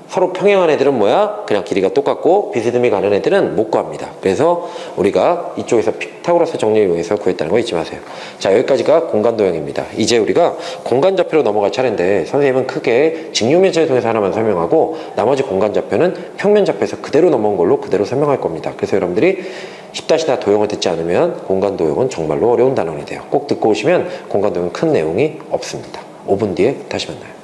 서로 평행한 애들은 뭐야? 그냥 길이가 똑같고 비스듬히 가는 애들은 못 구합니다. 그래서 우리가 이쪽에서 피타고라스 정리를 이용해서 구했다는 거 잊지 마세요. 자, 여기까지가 공간도형입니다. 이제 우리가 공간좌표로 넘어갈 차례인데, 선생님은 크게 직육면체를 통해서 하나만 설명하고 나머지 공간좌표는 평면좌표에서 그대로 넘어온 걸로 그대로 설명할 겁니다. 그래서 여러분들이 10-4 도형을 듣지 않으면 공간도형은 정말로 어려운 단원이 돼요. 꼭 듣고 오시면 공간도형은 큰 내용이 없습니다. 5분 뒤에 다시 만나요.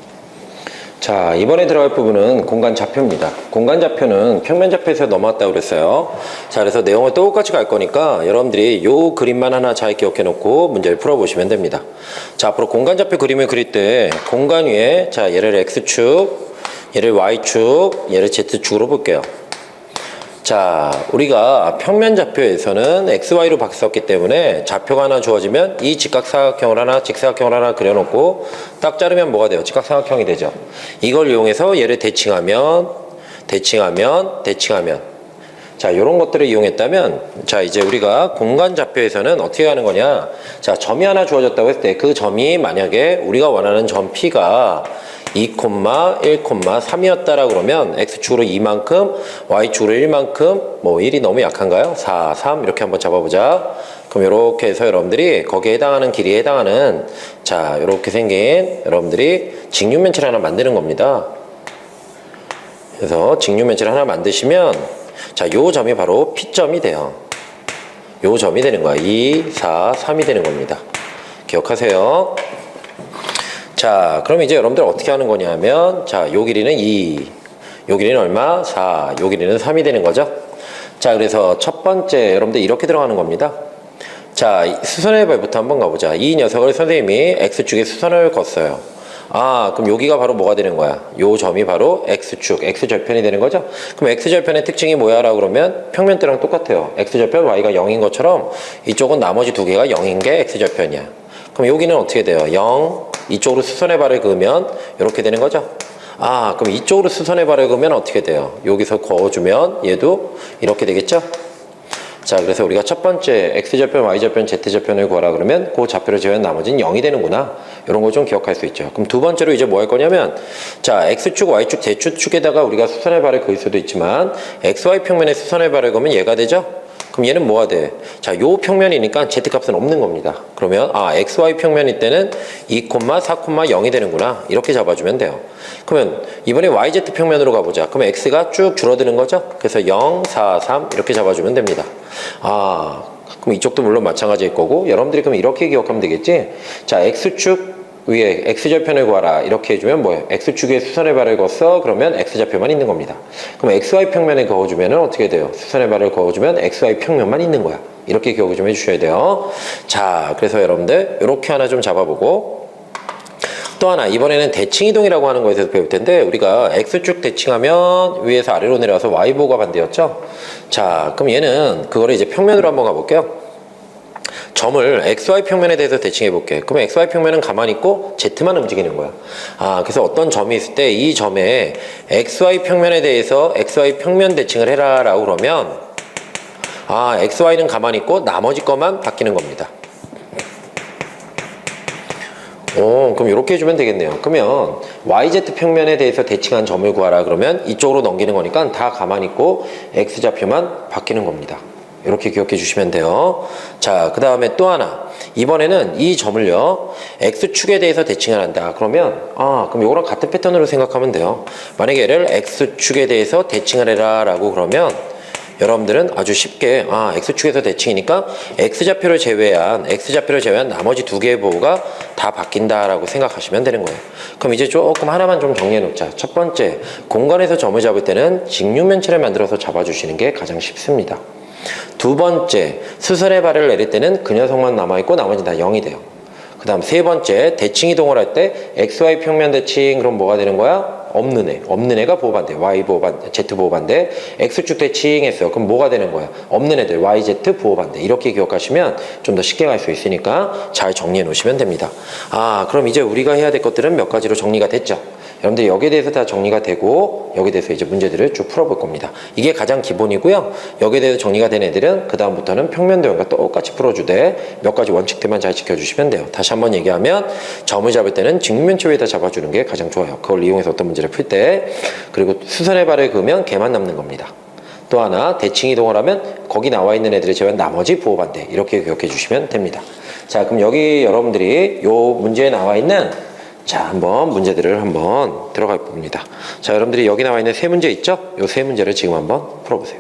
자, 이번에 들어갈 부분은 공간좌표입니다. 공간좌표는 평면좌표에서 넘어왔다고 그랬어요. 자, 그래서 내용을 똑같이 갈 거니까 여러분들이 요 그림만 하나 잘 기억해 놓고 문제를 풀어보시면 됩니다. 자, 앞으로 공간좌표 그림을 그릴 때 공간 위에, 자, 얘를 X축, 얘를 Y축, 얘를 Z축으로 볼게요. 자, 우리가 평면좌표에서는 XY로 바뀌었기 때문에 좌표가 하나 주어지면 이 직각삼각형을 하나, 직사각형을 하나 그려놓고 딱 자르면 뭐가 돼요? 직각삼각형이 되죠. 이걸 이용해서 얘를 대칭하면 자, 이런 것들을 이용했다면, 자, 이제 우리가 공간좌표에서는 어떻게 하는 거냐? 자, 점이 하나 주어졌다고 했을 때 그 점이 만약에 우리가 원하는 점 P가 2, 1, 3이었다라 그러면 X축으로 2만큼, Y축으로 1만큼, 뭐 1이 너무 약한가요? 4, 3 이렇게 한번 잡아보자. 그럼 이렇게 해서 여러분들이 거기에 해당하는 길이에 해당하는, 자, 이렇게 생긴 여러분들이 직육면체를 하나 만드는 겁니다. 그래서 직육면체를 하나 만드시면 자, 요 점이 바로 P점이 돼요. 요 점이 되는 거야. 2, 4, 3이 되는 겁니다. 기억하세요. 자, 그럼 이제 여러분들 어떻게 하는 거냐면 자, 요 길이는 2, 요 길이는 얼마? 4, 요 길이는 3이 되는 거죠. 자, 그래서 첫 번째 여러분들 이렇게 들어가는 겁니다. 자, 수선의 발부터 한번 가보자. 이 녀석을 선생님이 X축에 수선을 걷어요. 아, 그럼 여기가 바로 뭐가 되는 거야? 요 점이 바로 X축, X절편이 되는 거죠? 그럼 X절편의 특징이 뭐야? 라고 그러면 평면대랑 똑같아요. X절편 Y가 0인 것처럼 이쪽은 나머지 두 개가 0인 게 X절편이야. 그럼 여기는 어떻게 돼요? 0, 이쪽으로 수선의 발을 그으면 이렇게 되는 거죠? 아, 그럼 이쪽으로 수선의 발을 그으면 어떻게 돼요? 여기서 그어주면 얘도 이렇게 되겠죠? 자, 그래서 우리가 첫 번째 X절편, Y절편, Z절편을 구하라 그러면 그 좌표를 제외한 나머지는 0이 되는구나. 이런 거 좀 기억할 수 있죠. 그럼 두 번째로 이제 뭐 할 거냐면 자, X축, Y축, Z축에다가 우리가 수선의 발을 그을 수도 있지만 XY 평면에 수선의 발을 그으면 얘가 되죠? 그럼 얘는 뭐가 돼? 자, 요 평면이니까 Z값은 없는 겁니다. 그러면 아, XY 평면일 때는 2, 4, 0이 되는구나. 이렇게 잡아주면 돼요. 그러면 이번에 YZ 평면으로 가보자. 그러면 X가 쭉 줄어드는 거죠? 그래서 0, 4, 3 이렇게 잡아주면 됩니다. 아, 그럼 이쪽도 물론 마찬가지일 거고 여러분들이 그럼 이렇게 기억하면 되겠지? 자, X축 위에 X절편을 구하라 이렇게 해주면 뭐예요? X축 위에 수선의 발을 그었어? 그러면 X좌표만 있는 겁니다. 그럼 XY 평면에 그어주면 어떻게 돼요? 수선의 발을 그어주면 XY 평면만 있는 거야. 이렇게 기억을 좀 해주셔야 돼요. 자, 그래서 여러분들 이렇게 하나 좀 잡아보고 또 하나 이번에는 대칭이동이라고 하는 거에서 배울 텐데 우리가 X축 대칭하면 위에서 아래로 내려와서 Y보가 반대였죠? 자, 그럼 얘는 그거를 이제 평면으로 한번 가볼게요. 점을 XY 평면에 대해서 대칭해 볼게. 그러면 XY 평면은 가만히 있고 Z만 움직이는 거야. 아, 그래서 어떤 점이 있을 때 이 점에 XY 평면에 대해서 XY 평면 대칭을 해라 라고 그러면 아, XY는 가만히 있고 나머지 것만 바뀌는 겁니다. 오, 그럼 이렇게 해주면 되겠네요. 그러면 YZ 평면에 대해서 대칭한 점을 구하라 그러면 이쪽으로 넘기는 거니까 다 가만히 있고 X좌표만 바뀌는 겁니다. 이렇게 기억해 주시면 돼요. 자, 그 다음에 또 하나. 이번에는 이 점을요, X축에 대해서 대칭을 한다. 그러면, 아, 그럼 이거랑 같은 패턴으로 생각하면 돼요. 만약에 얘를 X축에 대해서 대칭을 해라. 라고 그러면, 여러분들은 아주 쉽게, 아, X축에서 대칭이니까 X좌표를 제외한 나머지 두 개의 보호가 다 바뀐다라고 생각하시면 되는 거예요. 그럼 이제 조금 하나만 좀 정리해 놓자. 첫 번째, 공간에서 점을 잡을 때는 직육면체를 만들어서 잡아주시는 게 가장 쉽습니다. 두 번째, 수선의 발을 내릴 때는 그 녀석만 남아있고 나머지는 다 0이 돼요. 그 다음 세 번째, 대칭 이동을 할 때 XY 평면 대칭 그럼 뭐가 되는 거야? 없는 애가 보호반대, Y 보호반대, Z 보호반대. X축 대칭했어요. 그럼 뭐가 되는 거야? 없는 애들, YZ 보호반대. 이렇게 기억하시면 좀 더 쉽게 갈 수 있으니까 잘 정리해 놓으시면 됩니다. 아, 그럼 이제 우리가 해야 될 것들은 몇 가지로 정리가 됐죠? 여러분들 여기에 대해서 다 정리가 되고 여기에 대해서 이제 문제들을 쭉 풀어볼 겁니다. 이게 가장 기본이고요. 여기에 대해서 정리가 된 애들은 그 다음부터는 평면도형과 똑같이 풀어주되 몇 가지 원칙들만 잘 지켜주시면 돼요. 다시 한번 얘기하면 점을 잡을 때는 직면체 위에다 잡아주는 게 가장 좋아요. 그걸 이용해서 어떤 문제를 풀 때. 그리고 수선의 발을 그으면 걔만 남는 겁니다. 또 하나 대칭 이동을 하면 거기 나와 있는 애들을 제외한 나머지 보호반대. 이렇게 기억해 주시면 됩니다. 자, 그럼 여기 여러분들이 요 문제에 나와 있는 자, 한번 문제들을 한번 들어가 봅니다. 자, 여러분들이 여기 나와 있는 세 문제 있죠? 요 세 문제를 지금 한번 풀어보세요.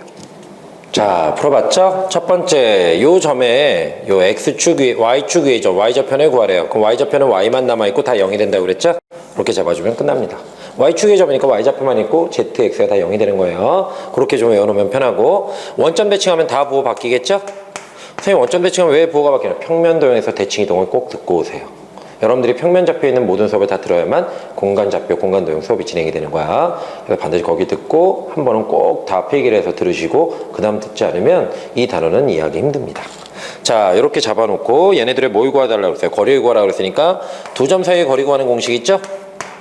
자, 풀어봤죠? 첫 번째, 요 점에 요 X축 위에, Y축 위에 점, Y좌편을 구하래요. 그럼 Y좌편은 Y만 남아있고 다 0이 된다고 그랬죠? 그렇게 잡아주면 끝납니다. Y축의 점이니까 Y좌표만 있고 ZX가 다 0이 되는 거예요. 그렇게 좀 외워놓으면 편하고 원점 대칭하면 다 보호 바뀌겠죠? 선생님 원점 대칭하면 왜 보호가 바뀌나요? 평면도형에서 대칭 이동을 꼭 듣고 오세요. 여러분들이 평면 좌표에 있는 모든 수업을 다 들어야만 공간 좌표, 공간 도형 수업이 진행이 되는 거야. 그래서 반드시 거기 듣고 한 번은 꼭 다 필기를 해서 들으시고 그 다음 듣지 않으면 이 단어는 이해하기 힘듭니다. 자, 이렇게 잡아놓고 얘네들의 뭘 구해달라고 그랬어요? 거리를 구하라고 그랬으니까 두 점 사이의 거리 구하는 공식 있죠?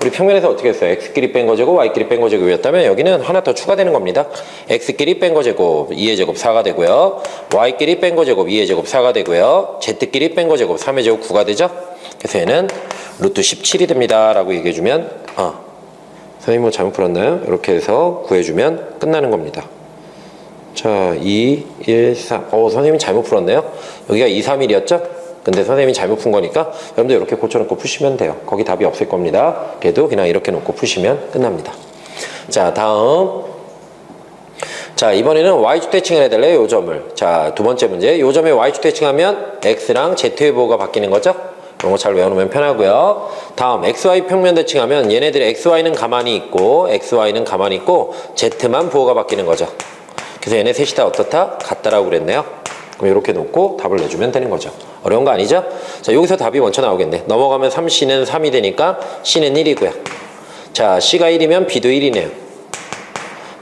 우리 평면에서 어떻게 했어요? X끼리 뺀 거 제곱, Y끼리 뺀 거 제곱이었다면 여기는 하나 더 추가되는 겁니다. X끼리 뺀 거 제곱 2의 제곱 4가 되고요. Y끼리 뺀 거 제곱 2의 제곱 4가 되고요. Z끼리 뺀 거 제곱 3의 제곱 9가 되죠? 그래서 얘는 루트 17이 됩니다 라고 얘기해주면 선생님 뭐 잘못 풀었나요? 이렇게 해서 구해주면 끝나는 겁니다. 자, 2, 1, 3 선생님이 잘못 풀었네요. 여기가 2, 3, 1이었죠? 근데 선생님이 잘못 푼 거니까 여러분들 이렇게 고쳐놓고 푸시면 돼요. 거기 답이 없을 겁니다. 그래도 그냥 이렇게 놓고 푸시면 끝납니다. 자, 다음. 자, 이번에는 y축 대칭을 해달래요, 요 점을. 자, 두 번째 문제. 요 점에 y축 대칭하면 x랑 z의 부호가 바뀌는 거죠? 그런 거 잘 외워놓으면 편하고요. 다음, xy 평면 대칭하면 얘네들의 xy는 가만히 있고, xy는 가만히 있고, z만 부호가 바뀌는 거죠. 그래서 얘네 셋이 다 어떻다? 같다라고 그랬네요. 그럼 이렇게 놓고 답을 내주면 되는 거죠. 어려운 거 아니죠? 자, 여기서 답이 먼저 나오겠네. 넘어가면 3c는 3이 되니까 c는 1이고요. 자, c가 1이면 b도 1이네요.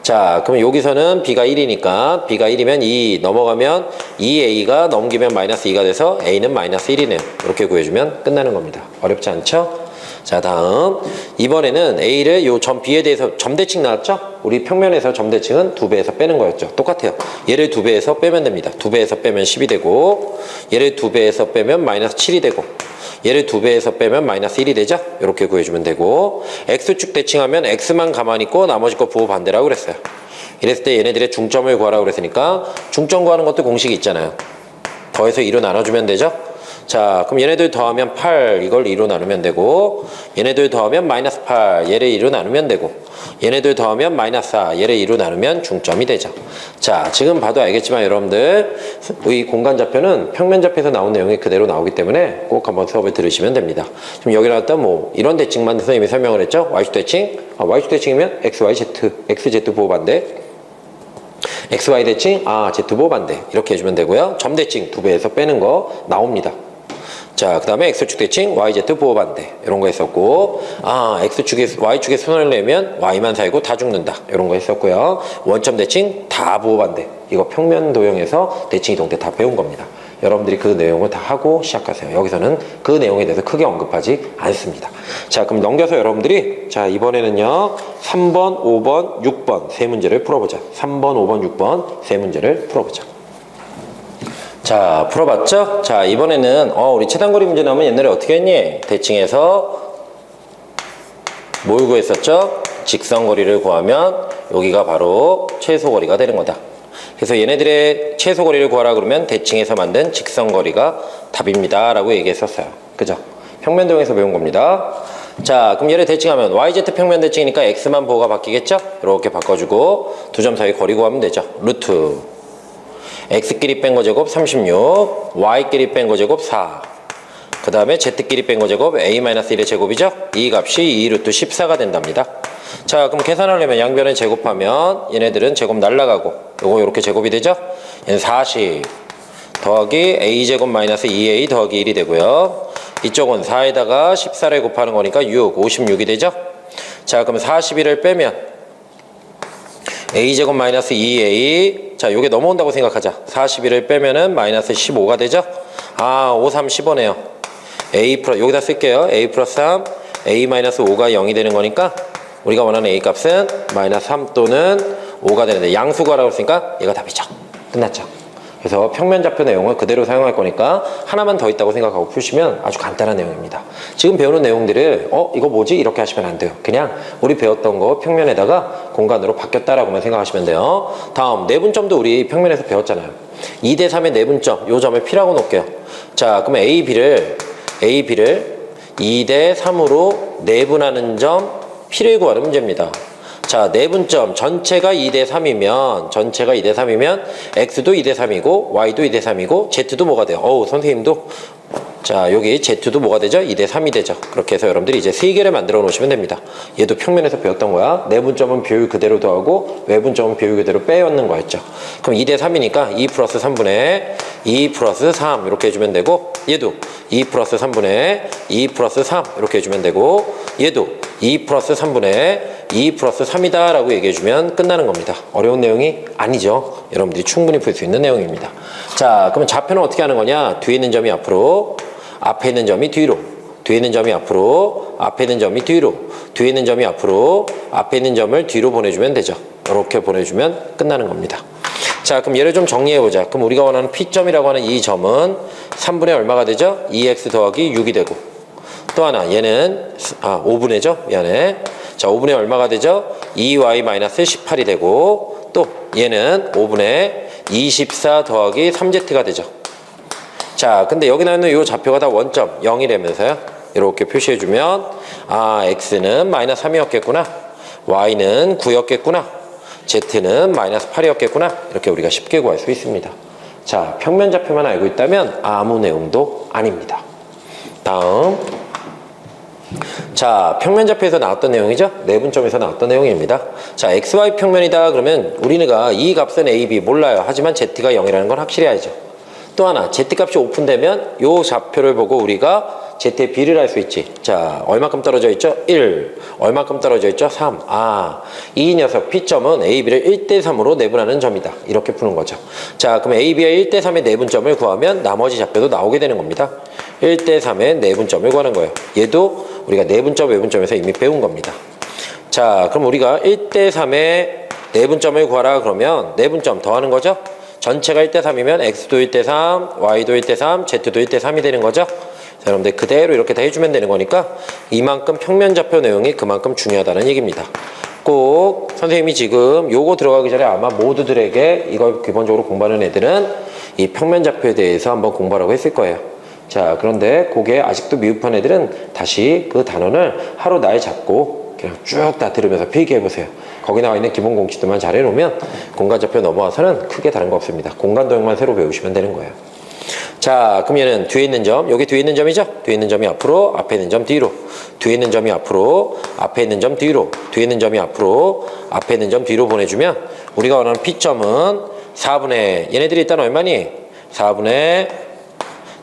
자, 그럼 여기서는 b가 1이니까 b가 1이면 2 넘어가면 2a가 넘기면 마이너스 2가 돼서 a는 마이너스 1이네요. 이렇게 구해주면 끝나는 겁니다. 어렵지 않죠? 자, 다음 이번에는 a를 요 점 b에 대해서 점대칭 나왔죠? 우리 평면에서 점대칭은 2배에서 빼는 거였죠. 똑같아요. 얘를 2배에서 빼면 됩니다. 2배에서 빼면 10이 되고, 얘를 2배에서 빼면 마이너스 7이 되고, 얘를 2배에서 빼면 마이너스 1이 되죠? 이렇게 구해주면 되고, x축 대칭하면 x만 가만히 있고 나머지 거 부호 반대라고 그랬어요. 이랬을 때 얘네들의 중점을 구하라고 그랬으니까 중점 구하는 것도 공식이 있잖아요. 더해서 2로 나눠주면 되죠? 자, 그럼 얘네들 더하면 8, 이걸 2로 나누면 되고, 얘네들 더하면 마이너스 8, 얘를 2로 나누면 되고, 얘네들 더하면 마이너스 4, 얘를 2로 나누면 중점이 되죠. 자, 지금 봐도 알겠지만 여러분들 이 공간좌표는 평면좌표에서 나온 내용이 그대로 나오기 때문에 꼭 한번 수업을 들으시면 됩니다. 지금 여기 나왔던 뭐 이런 대칭만 선생님이 설명을 했죠. y축 대칭, y축 대칭이면 x, y, z, x, z 부호 반대, x, y 대칭, z 부호 반대 이렇게 해주면 되고요. 점 대칭 2배에서 빼는 거 나옵니다. 자, 그 다음에 x축 대칭, yz 부호 반대 이런 거 했었고, x축에 y축에 손을 내면 y만 살고 다 죽는다 이런 거 했었고요. 원점 대칭 다 부호 반대, 이거 평면 도형에서 대칭 이동 때 다 배운 겁니다. 여러분들이 그 내용을 다 하고 시작하세요. 여기서는 그 내용에 대해서 크게 언급하지 않습니다. 자, 그럼 넘겨서 여러분들이 자 이번에는요 3번, 5번, 6번 세 문제를 풀어보자. 3번, 5번, 6번 세 문제를 풀어보자. 자, 풀어봤죠? 자, 이번에는 우리 최단거리 문제 나오면 옛날에 어떻게 했니? 대칭해서 뭘 구했었죠? 직선거리를 구하면 여기가 바로 최소거리가 되는 거다. 그래서 얘네들의 최소거리를 구하라 그러면 대칭해서 만든 직선거리가 답입니다 라고 얘기했었어요. 그죠? 평면도형에서 배운 겁니다. 자, 그럼 얘를 대칭하면 yz 평면 대칭이니까 x만 부호가 바뀌겠죠? 이렇게 바꿔주고 두 점 사이 거리 구하면 되죠. 루트 x끼리 뺀 거 제곱 36, y끼리 뺀 거 제곱 4, 그 다음에 z끼리 뺀 거 제곱 a-1의 제곱이죠? 이 값이 2루트 14가 된답니다. 자, 그럼 계산하려면 양변을 제곱하면 얘네들은 제곱 날라가고 요거 요렇게 제곱이 되죠? 얘는 40 더하기 a제곱 마이너스 2a 더하기 1이 되고요. 이쪽은 4에다가 14를 곱하는 거니까 6, 56이 되죠? 자, 그럼 41을 빼면 a제곱 마이너스 2a, 자, 요게 넘어온다고 생각하자. 41을 빼면은 마이너스 15가 되죠? 5, 3, 15네요. a 플러스, 여기다 쓸게요. a 플러스 3, a 마이너스 5가 0이 되는 거니까 우리가 원하는 a 값은 마이너스 3 또는 5가 되는데 양수 구하라고 했으니까 얘가 답이죠. 끝났죠. 그래서 평면좌표 내용을 그대로 사용할 거니까 하나만 더 있다고 생각하고 푸시면 아주 간단한 내용입니다. 지금 배우는 내용들을 이거 뭐지? 이렇게 하시면 안 돼요. 그냥 우리 배웠던 거 평면에다가 공간으로 바뀌었다라고만 생각하시면 돼요. 다음 내분점도 우리 평면에서 배웠잖아요. 2대 3의 내분점, 요 점을 P라고 놓을게요. 자, 그러면 AB를 2대 3으로 내분하는 점 P를 구하는 문제입니다. 자, 내분점 전체가 2대 3이면 x도 2대 3이고 y도 2대 3이고 z도 뭐가 돼요? 선생님도 자, 여기 z도 뭐가 되죠? 2대 3이 되죠. 그렇게 해서 여러분들이 이제 3개를 만들어 놓으시면 됩니다. 얘도 평면에서 배웠던 거야. 내분점은 비율 그대로 더하고 외분점은 비율 그대로 빼놓는 거였죠. 그럼 2대 3이니까 2 플러스 3분의 2 플러스 3 이렇게 해주면 되고, 얘도 2 플러스 3분의 2 플러스 3 이렇게 해주면 되고, 얘도 2 플러스 3분의 2 플러스 3이다 라고 얘기해주면 끝나는 겁니다. 어려운 내용이 아니죠. 여러분들이 충분히 풀 수 있는 내용입니다. 자, 그러면 좌표는 어떻게 하는 거냐? 뒤에 있는 점이 앞으로, 앞에 있는 점이 뒤로, 뒤에 있는 점이 앞으로, 앞에 있는 점이 뒤로, 뒤에 있는 점이 앞으로, 앞에 있는 점을 뒤로 보내주면 되죠. 이렇게 보내주면 끝나는 겁니다. 자, 그럼 얘를 좀 정리해보자. 그럼 우리가 원하는 P점이라고 하는 이 점은 3분의 얼마가 되죠? 2x 더하기 6이 되고, 또 하나 얘는 5분의죠? 미안해. 자, 5분의 얼마가 되죠? 2y-18이 되고, 또 얘는 5분의 24 더하기 3z가 되죠. 자, 근데 여기 나오는 이 좌표가 다 원점 0이라면서요. 이렇게 표시해주면 x는 마이너스 3이었겠구나. y는 9였겠구나. z는 마이너스 8이었겠구나. 이렇게 우리가 쉽게 구할 수 있습니다. 자, 평면좌표만 알고 있다면 아무 내용도 아닙니다. 다음. 자, 평면좌표에서 나왔던 내용이죠? 내분점에서 나왔던 내용입니다. 자, xy 평면이다 그러면 우리가 이 값은 a, b 몰라요. 하지만 z가 0이라는 건 확실히 알죠. 또 하나, z값이 오픈되면 요 좌표를 보고 우리가 z의 b를 알 수 있지. 자, 얼마큼 떨어져 있죠? 1. 얼마큼 떨어져 있죠? 3. 아, 이 녀석 P점은 AB를 1대3으로 내분하는 점이다. 이렇게 푸는 거죠. 자, 그럼 AB가 1대3의 내분점을 구하면 나머지 좌표도 나오게 되는 겁니다. 1대3의 내분점을 구하는 거예요. 얘도 우리가 내분점, 외분점에서 이미 배운 겁니다. 자, 그럼 우리가 1대3의 내분점을 구하라 그러면 내분점 더하는 거죠? 전체가 1대3이면 x도 1대3, y도 1대3, z도 1대3이 되는 거죠? 자, 여러분들 그대로 이렇게 다 해주면 되는 거니까 이만큼 평면좌표 내용이 그만큼 중요하다는 얘기입니다. 꼭 선생님이 지금 요거 들어가기 전에 아마 모두들에게 이걸 기본적으로 공부하는 애들은 이 평면좌표에 대해서 한번 공부하라고 했을 거예요. 자, 그런데 그게 아직도 미흡한 애들은 다시 그 단원을 하루 날 잡고 그냥 쭉 다 들으면서 필기해보세요. 거기 나와 있는 기본 공식들만 잘 해놓으면 공간좌표 넘어와서는 크게 다른 거 없습니다. 공간 도형만 새로 배우시면 되는 거예요. 자, 그럼 얘는 뒤에 있는 점, 여기 뒤에 있는 점이죠? 뒤에 있는 점이 앞으로, 앞에 있는 점 뒤로. 뒤에 있는 점이 앞으로, 앞에 있는 점 뒤로. 뒤에 있는 점이 앞으로, 앞에 있는 점 뒤로 보내주면 우리가 원하는 P점은 4분의, 얘네들이 일단 얼마니? 4분의,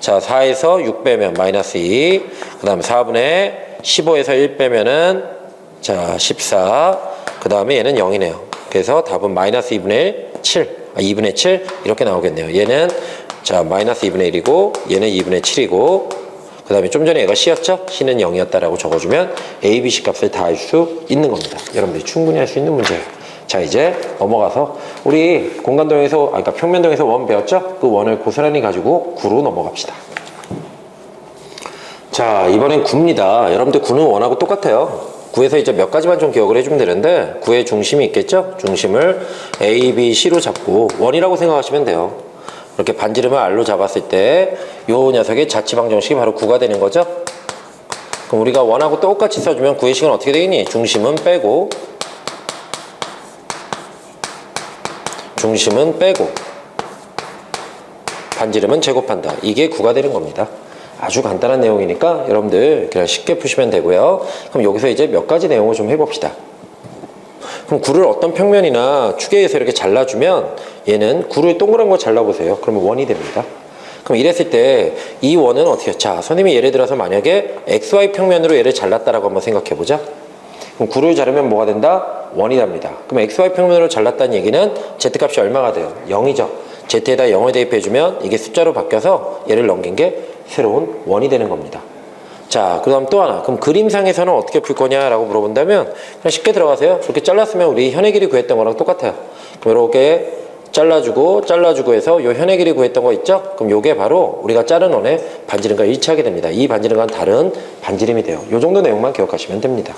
자, 4에서 6 빼면 마이너스 2. 그 다음에 4분의 15에서 1 빼면은, 자, 14. 그 다음에 얘는 0이네요. 그래서 답은 마이너스 2분의 1, 7. 2분의 7. 이렇게 나오겠네요. 얘는 자, 마이너스 2분의 1이고 얘는 2분의 7이고 그 다음에 좀 전에 얘가 C였죠? C는 0이었다라고 적어주면 A, B, C 값을 다 알 수 있는 겁니다. 여러분들이 충분히 할 수 있는 문제예요. 자, 이제 넘어가서 우리 공간도형에서 그러니까 평면도형에서 원 배웠죠? 그 원을 고스란히 가지고 구로 넘어갑시다. 자, 이번엔 구입니다. 여러분들 구는 원하고 똑같아요. 구에서 이제 몇 가지만 좀 기억을 해주면 되는데 구의 중심이 있겠죠? 중심을 A, B, C로 잡고 원이라고 생각하시면 돼요. 이렇게 반지름을 R로 잡았을 때 요 녀석의 자취방정식이 바로 9가 되는 거죠. 그럼 우리가 원하고 똑같이 써주면 구의 식은 어떻게 되겠니? 중심은 빼고 반지름은 제곱한다. 이게 9가 되는 겁니다. 아주 간단한 내용이니까 여러분들 그냥 쉽게 푸시면 되고요. 그럼 여기서 이제 몇 가지 내용을 좀 해봅시다. 그럼 구를 어떤 평면이나 축에 의해서 이렇게 잘라주면 얘는 구를 동그란 거 잘라보세요. 그러면 원이 됩니다. 그럼 이랬을 때 이 원은 어떻게, 자, 선생님이 예를 들어서 만약에 XY 평면으로 얘를 잘랐다라고 한번 생각해보자. 그럼 구를 자르면 뭐가 된다? 원이 됩니다. 그럼 XY 평면으로 잘랐다는 얘기는 Z값이 얼마가 돼요? 0이죠. Z에다 0을 대입해주면 이게 숫자로 바뀌어서 얘를 넘긴 게 새로운 원이 되는 겁니다. 자, 그 다음 또 하나. 그럼 그림상에서는 어떻게 풀 거냐라고 물어본다면 그냥 쉽게 들어가세요. 이렇게 잘랐으면 우리 현의 길이 구했던 거랑 똑같아요. 그럼 이렇게 잘라주고 해서 요 현의 길이 구했던 거 있죠? 그럼 요게 바로 우리가 자른 원의 반지름과 일치하게 됩니다. 이 반지름과는 다른 반지름이 돼요. 요 정도 내용만 기억하시면 됩니다.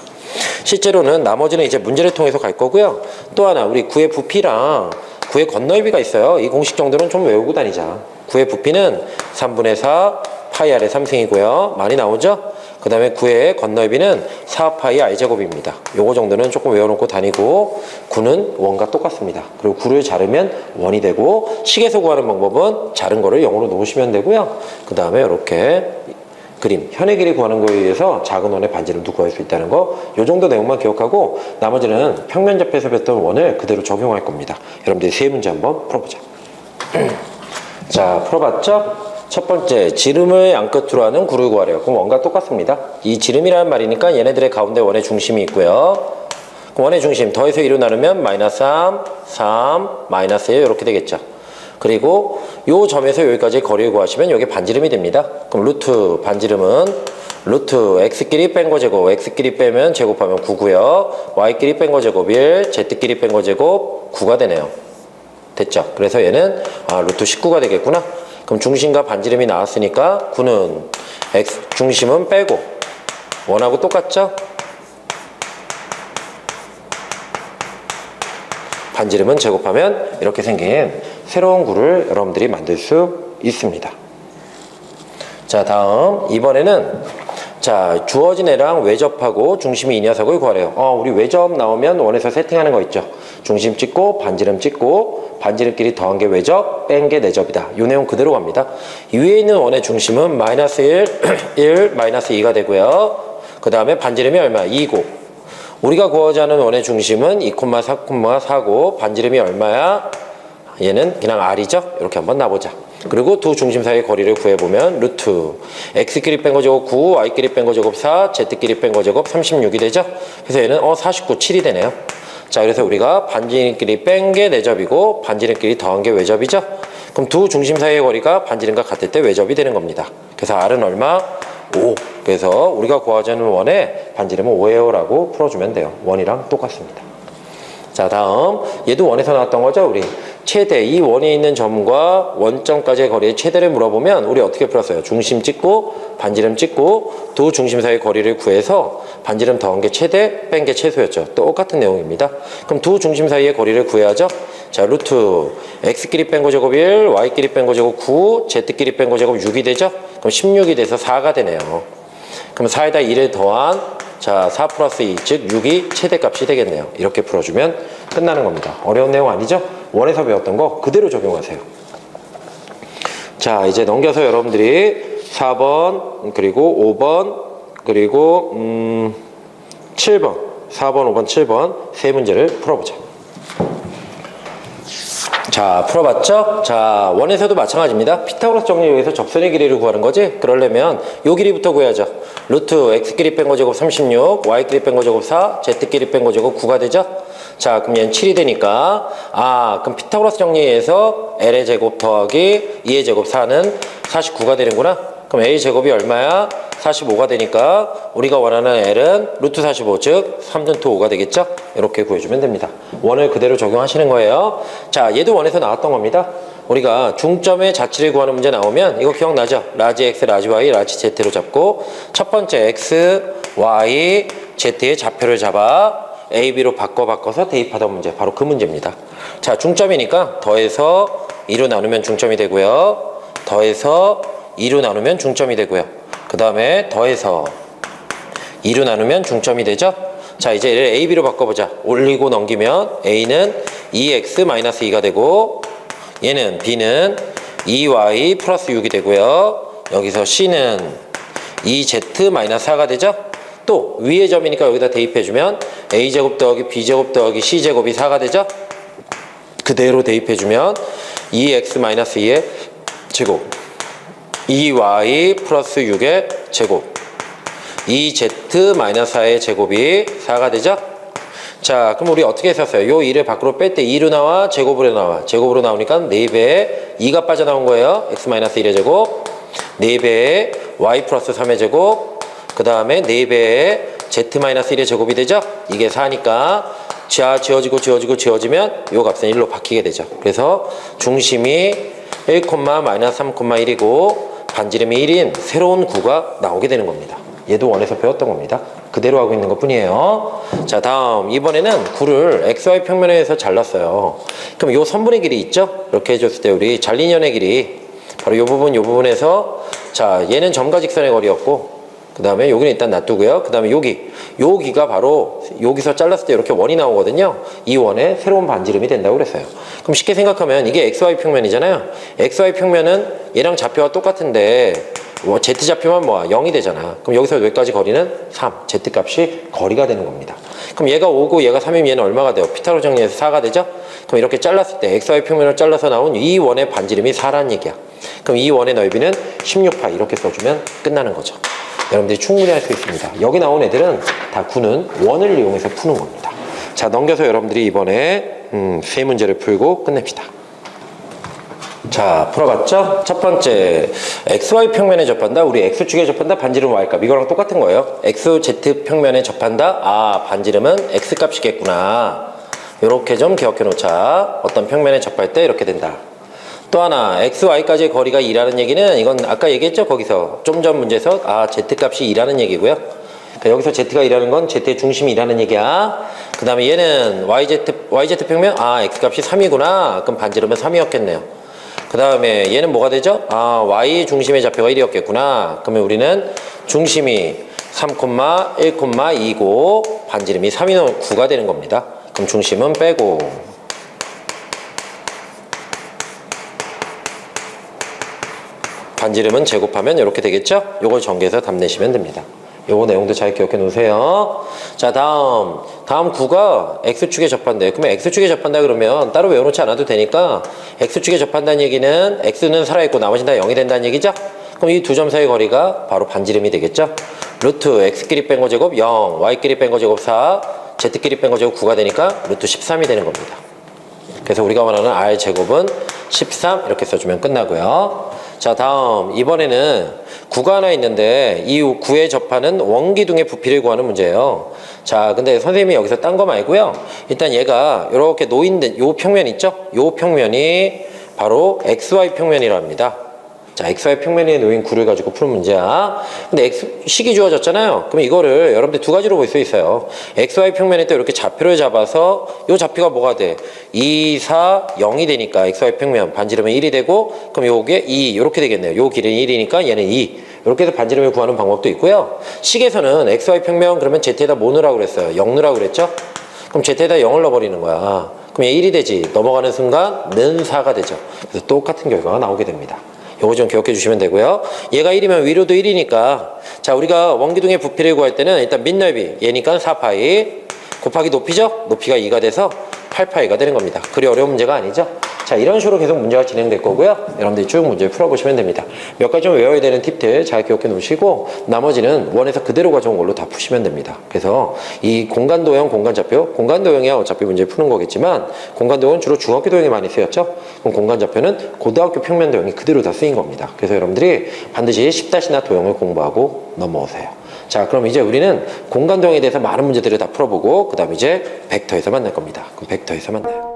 실제로는 나머지는 이제 문제를 통해서 갈 거고요. 또 하나, 우리 구의 부피랑 구의 건너비가 있어요. 이 공식 정도는 좀 외우고 다니자. 구의 부피는 3분의 4 파이 R의 3승이고요. 많이 나오죠? 그 다음에 9의 건너비는 4파이 R제곱입니다. 요거 정도는 조금 외워놓고 다니고 9는 원과 똑같습니다. 그리고 9를 자르면 원이 되고 식에서 구하는 방법은 자른 거를 0으로 놓으시면 되고요. 그 다음에 이렇게 그림, 현의 길이 구하는 거에 의해서 작은 원의 반지름도 구할 수 있다는 거, 요 정도 내용만 기억하고 나머지는 평면좌표에서 뵀던 원을 그대로 적용할 겁니다. 여러분들이 세 문제 한번 풀어보자. 자, 풀어봤죠? 첫 번째, 지름을 양끝으로 하는 구를 구하래요. 그럼 원과 똑같습니다. 이 지름이라는 말이니까 얘네들의 가운데 원의 중심이 있고요. 그럼 원의 중심 더해서 2로 나누면 마이너스 3, 마이너스 1 이렇게 되겠죠. 그리고 요 점에서 여기까지 거리를 구하시면 이게 반지름이 됩니다. 그럼 루트 반지름은 루트 x끼리 뺀 거 제곱, x끼리 빼면 제곱하면 9고요. y끼리 뺀 거 제곱 1, z끼리 뺀 거 제곱 9가 되네요. 됐죠? 그래서 얘는 루트 19가 되겠구나. 그럼 중심과 반지름이 나왔으니까 9는 중심은 빼고 원하고 똑같죠? 반지름은 제곱하면 이렇게 생긴 새로운 구를 여러분들이 만들 수 있습니다. 자, 다음 이번에는 자, 주어진 애랑 외접하고 중심이 이 녀석을 구하래요. 우리 외접 나오면 원에서 세팅하는 거 있죠. 중심 찍고 반지름 찍고 반지름끼리 더한 게 외접, 뺀 게 내접이다. 이 내용 그대로 갑니다. 위에 있는 원의 중심은 마이너스 1, 1, 마이너스 2가 되고요. 그 다음에 반지름이 얼마? 2고. 우리가 구하고자 하는 원의 중심은 2,4,4고 반지름이 얼마야? 얘는 그냥 R이죠. 이렇게 한번 놔보자. 그리고 두 중심 사이의 거리를 구해보면 루트 x끼리 뺀 거 제곱 9, y끼리 뺀 거 제곱 4, z끼리 뺀 거 제곱 36이 되죠. 그래서 얘는 49, 7이 되네요. 자, 그래서 우리가 반지름끼리 뺀 게 내접이고 반지름끼리 더한 게 외접이죠. 그럼 두 중심 사이의 거리가 반지름과 같을 때 외접이 되는 겁니다. 그래서 R은 얼마? 5. 그래서 우리가 구하자는 원의 반지름은 5예요 라고 풀어주면 돼요. 원이랑 똑같습니다. 자, 다음 얘도 원에서 나왔던 거죠. 우리 최대, 이 원에 있는 점과 원점까지의 거리의 최대를 물어보면 우리 어떻게 풀었어요? 중심 찍고 반지름 찍고 두 중심 사이의 거리를 구해서 반지름 더한 게 최대, 뺀 게 최소였죠. 똑같은 내용입니다. 그럼 두 중심 사이의 거리를 구해야죠. 자, 루트 x끼리 뺀 거 제곱 1, y끼리 뺀 거 제곱 9, z끼리 뺀 거 제곱 6이 되죠. 그럼 16이 돼서 4가 되네요. 그럼 4에다 2를 더한 자, 4 플러스 2, 즉 6이 최대값이 되겠네요. 이렇게 풀어주면 끝나는 겁니다. 어려운 내용 아니죠? 원에서 배웠던 거 그대로 적용하세요. 자, 이제 넘겨서 여러분들이 4번, 그리고 5번, 그리고 7번, 4번, 5번, 7번 세 문제를 풀어보자. 자, 풀어봤죠? 자, 원에서도 마찬가지입니다. 피타고라스 정리에서 접선의 길이를 구하는 거지? 그러려면 요 길이부터 구해야죠. 루트 x끼리 뺀 거 제곱 36, y끼리 뺀 거 제곱 4, z끼리 뺀 거 제곱 9가 되죠? 자, 그럼 얘는 7이 되니까 그럼 피타고라스 정리에서 l의 제곱 더하기 2의 제곱 4는 49가 되는구나? 그럼 a 제곱이 얼마야? 45가 되니까 우리가 원하는 L은 루트 45, 즉 3루트 5가 되겠죠? 이렇게 구해주면 됩니다. 원을 그대로 적용하시는 거예요. 자, 얘도 원에서 나왔던 겁니다. 우리가 중점의 자치를 구하는 문제 나오면 이거 기억나죠? 라지 X, 라지 Y, 라지 Z로 잡고 첫 번째 X, Y, Z의 좌표를 잡아 A, B로 바꿔서 대입하던 문제, 바로 그 문제입니다. 자, 중점이니까 더해서 2로 나누면 중점이 되고요. 더해서 2로 나누면 중점이 되고요. 그 다음에 더해서 2로 나누면 중점이 되죠? 자, 이제 얘를 A, B로 바꿔보자. 올리고 넘기면 A는 2x-2가 되고 얘는 B는 2y 플러스 6이 되고요. 여기서 C는 2z-4가 되죠? 또 위의 점이니까 여기다 대입해주면 A제곱 더하기 B제곱 더하기 C제곱이 4가 되죠? 그대로 대입해주면 2x-2의 제곱 2y 플러스 6의 제곱 2z-4의 제곱이 4가 되죠? 자, 그럼 우리 어떻게 했었어요? 요 2를 밖으로 뺄 때 2로 나와? 제곱으로 나와? 제곱으로 나오니까 4배에 2가 빠져나온 거예요. x-1의 제곱 4배에 y 플러스 3의 제곱 그 다음에 4배에 z-1의 제곱이 되죠? 이게 4니까 지워지면 요 값은 1로 바뀌게 되죠. 그래서 중심이 1,-3,1이고 반지름이 1인 새로운 구가 나오게 되는 겁니다. 얘도 원에서 배웠던 겁니다. 그대로 하고 있는 것 뿐이에요. 자, 다음 이번에는 구를 XY 평면에서 잘랐어요. 그럼 요 선분의 길이 있죠? 이렇게 해줬을 때 우리 잘린 연의 길이 바로 요 부분에서 자, 얘는 점과 직선의 거리였고 그 다음에 여기는 일단 놔두고요. 그 다음에 여기가 바로 여기서 잘랐을 때 이렇게 원이 나오거든요. 이 원에 새로운 반지름이 된다고 그랬어요. 그럼 쉽게 생각하면 이게 XY 평면이잖아요. XY 평면은 얘랑 좌표가 똑같은데 Z 좌표만 뭐야? 0이 되잖아. 그럼 여기서 여기까지 거리는 3. Z 값이 거리가 되는 겁니다. 그럼 얘가 5고 얘가 3이면 얘는 얼마가 돼요? 피타고라스 정리해서 4가 되죠? 그럼 이렇게 잘랐을 때 XY 평면을 잘라서 나온 이 원의 반지름이 4라는 얘기야. 그럼 이 원의 넓이는 16π 이렇게 써주면 끝나는 거죠. 여러분들이 충분히 할 수 있습니다. 여기 나온 애들은 다 구는 원을 이용해서 푸는 겁니다. 자, 넘겨서 여러분들이 이번에 세 문제를 풀고 끝냅시다. 자, 풀어봤죠? 첫 번째, XY 평면에 접한다. 우리 X축에 접한다. 반지름 Y값. 이거랑 똑같은 거예요. XZ 평면에 접한다. 반지름은 X값이겠구나. 이렇게 좀 기억해 놓자. 어떤 평면에 접할 때 이렇게 된다. 또 하나, XY까지의 거리가 2라는 얘기는 이건 아까 얘기했죠? 거기서 좀 전 문제에서 Z값이 2라는 얘기고요. 그러니까 여기서 Z가 2라는 건 Z의 중심이 2라는 얘기야. 그 다음에 얘는 YZ 평면 X값이 3이구나. 그럼 반지름은 3이었겠네요. 그 다음에 얘는 뭐가 되죠? Y 중심의 좌표가 1이었겠구나. 그러면 우리는 중심이 3,1,2고 반지름이 3이 9가 되는 겁니다. 그럼 중심은 빼고 반지름은 제곱하면 이렇게 되겠죠? 요걸 전개해서 답 내시면 됩니다. 요거 내용도 잘 기억해 놓으세요. 자, 다음 9가 X축에 접한대. 그러면 X축에 접한다 그러면 따로 외워놓지 않아도 되니까 X축에 접한다는 얘기는 X는 살아있고 나머지는 다 0이 된다는 얘기죠? 그럼 이 두 점 사이 거리가 바로 반지름이 되겠죠? 루트 X끼리 뺀 거 제곱 0, Y끼리 뺀 거 제곱 4, Z끼리 뺀 거 제곱 9가 되니까 루트 13이 되는 겁니다. 그래서 우리가 원하는 R 제곱은 13 이렇게 써주면 끝나고요. 자, 다음 이번에는 9가 하나 있는데 이 9에 접하는 원기둥의 부피를 구하는 문제예요. 자, 근데 선생님이 여기서 딴 거 말고요. 일단 얘가 이렇게 놓인된 요 평면 있죠? 요 평면이 바로 XY 평면이라 합니다. 자, XY 평면에 놓인 9를 가지고 푸는 문제야. 근데 식이 주어졌잖아요. 그럼 이거를 여러분들 두 가지로 볼 수 있어요. XY 평면에 또 이렇게 좌표를 잡아서 이 좌표가 뭐가 돼? 2, 4, 0이 되니까 XY 평면 반지름은 1이 되고 그럼 요게 2 이렇게 되겠네요. 요 길은 1이니까 얘는 2 이렇게 해서 반지름을 구하는 방법도 있고요. 식에서는 XY 평면 그러면 Z에다 뭐 넣으라고 그랬어요? 0 넣으라고 그랬죠? 그럼 Z에다 0을 넣어버리는 거야. 그럼 얘 1이 되지. 넘어가는 순간 는 4가 되죠. 그래서 똑같은 결과가 나오게 됩니다. 요거 좀 기억해 주시면 되고요. 얘가 1이면 위로도 1이니까 자, 우리가 원기둥의 부피를 구할 때는 일단 밑넓이 얘니까 4파이 곱하기 높이죠? 높이가 2가 돼서 8파이가 되는 겁니다. 그리 어려운 문제가 아니죠? 자, 이런 식으로 계속 문제가 진행될 거고요. 여러분들이 쭉 문제 풀어보시면 됩니다. 몇 가지 좀 외워야 되는 팁들 잘 기억해 놓으시고 나머지는 원에서 그대로 가져온 걸로 다 푸시면 됩니다. 그래서 이 공간도형, 공간좌표, 공간도형이야 어차피 문제 푸는 거겠지만 공간도형은 주로 중학교 도형이 많이 쓰였죠? 그럼 공간좌표는 고등학교 평면도형이 그대로 다 쓰인 겁니다. 그래서 여러분들이 반드시 10-나 도형을 공부하고 넘어오세요. 자, 그럼 이제 우리는 공간도형에 대해서 많은 문제들을 다 풀어보고 그 다음 이제 벡터에서 만날 겁니다. 그럼 벡터에서 만나요.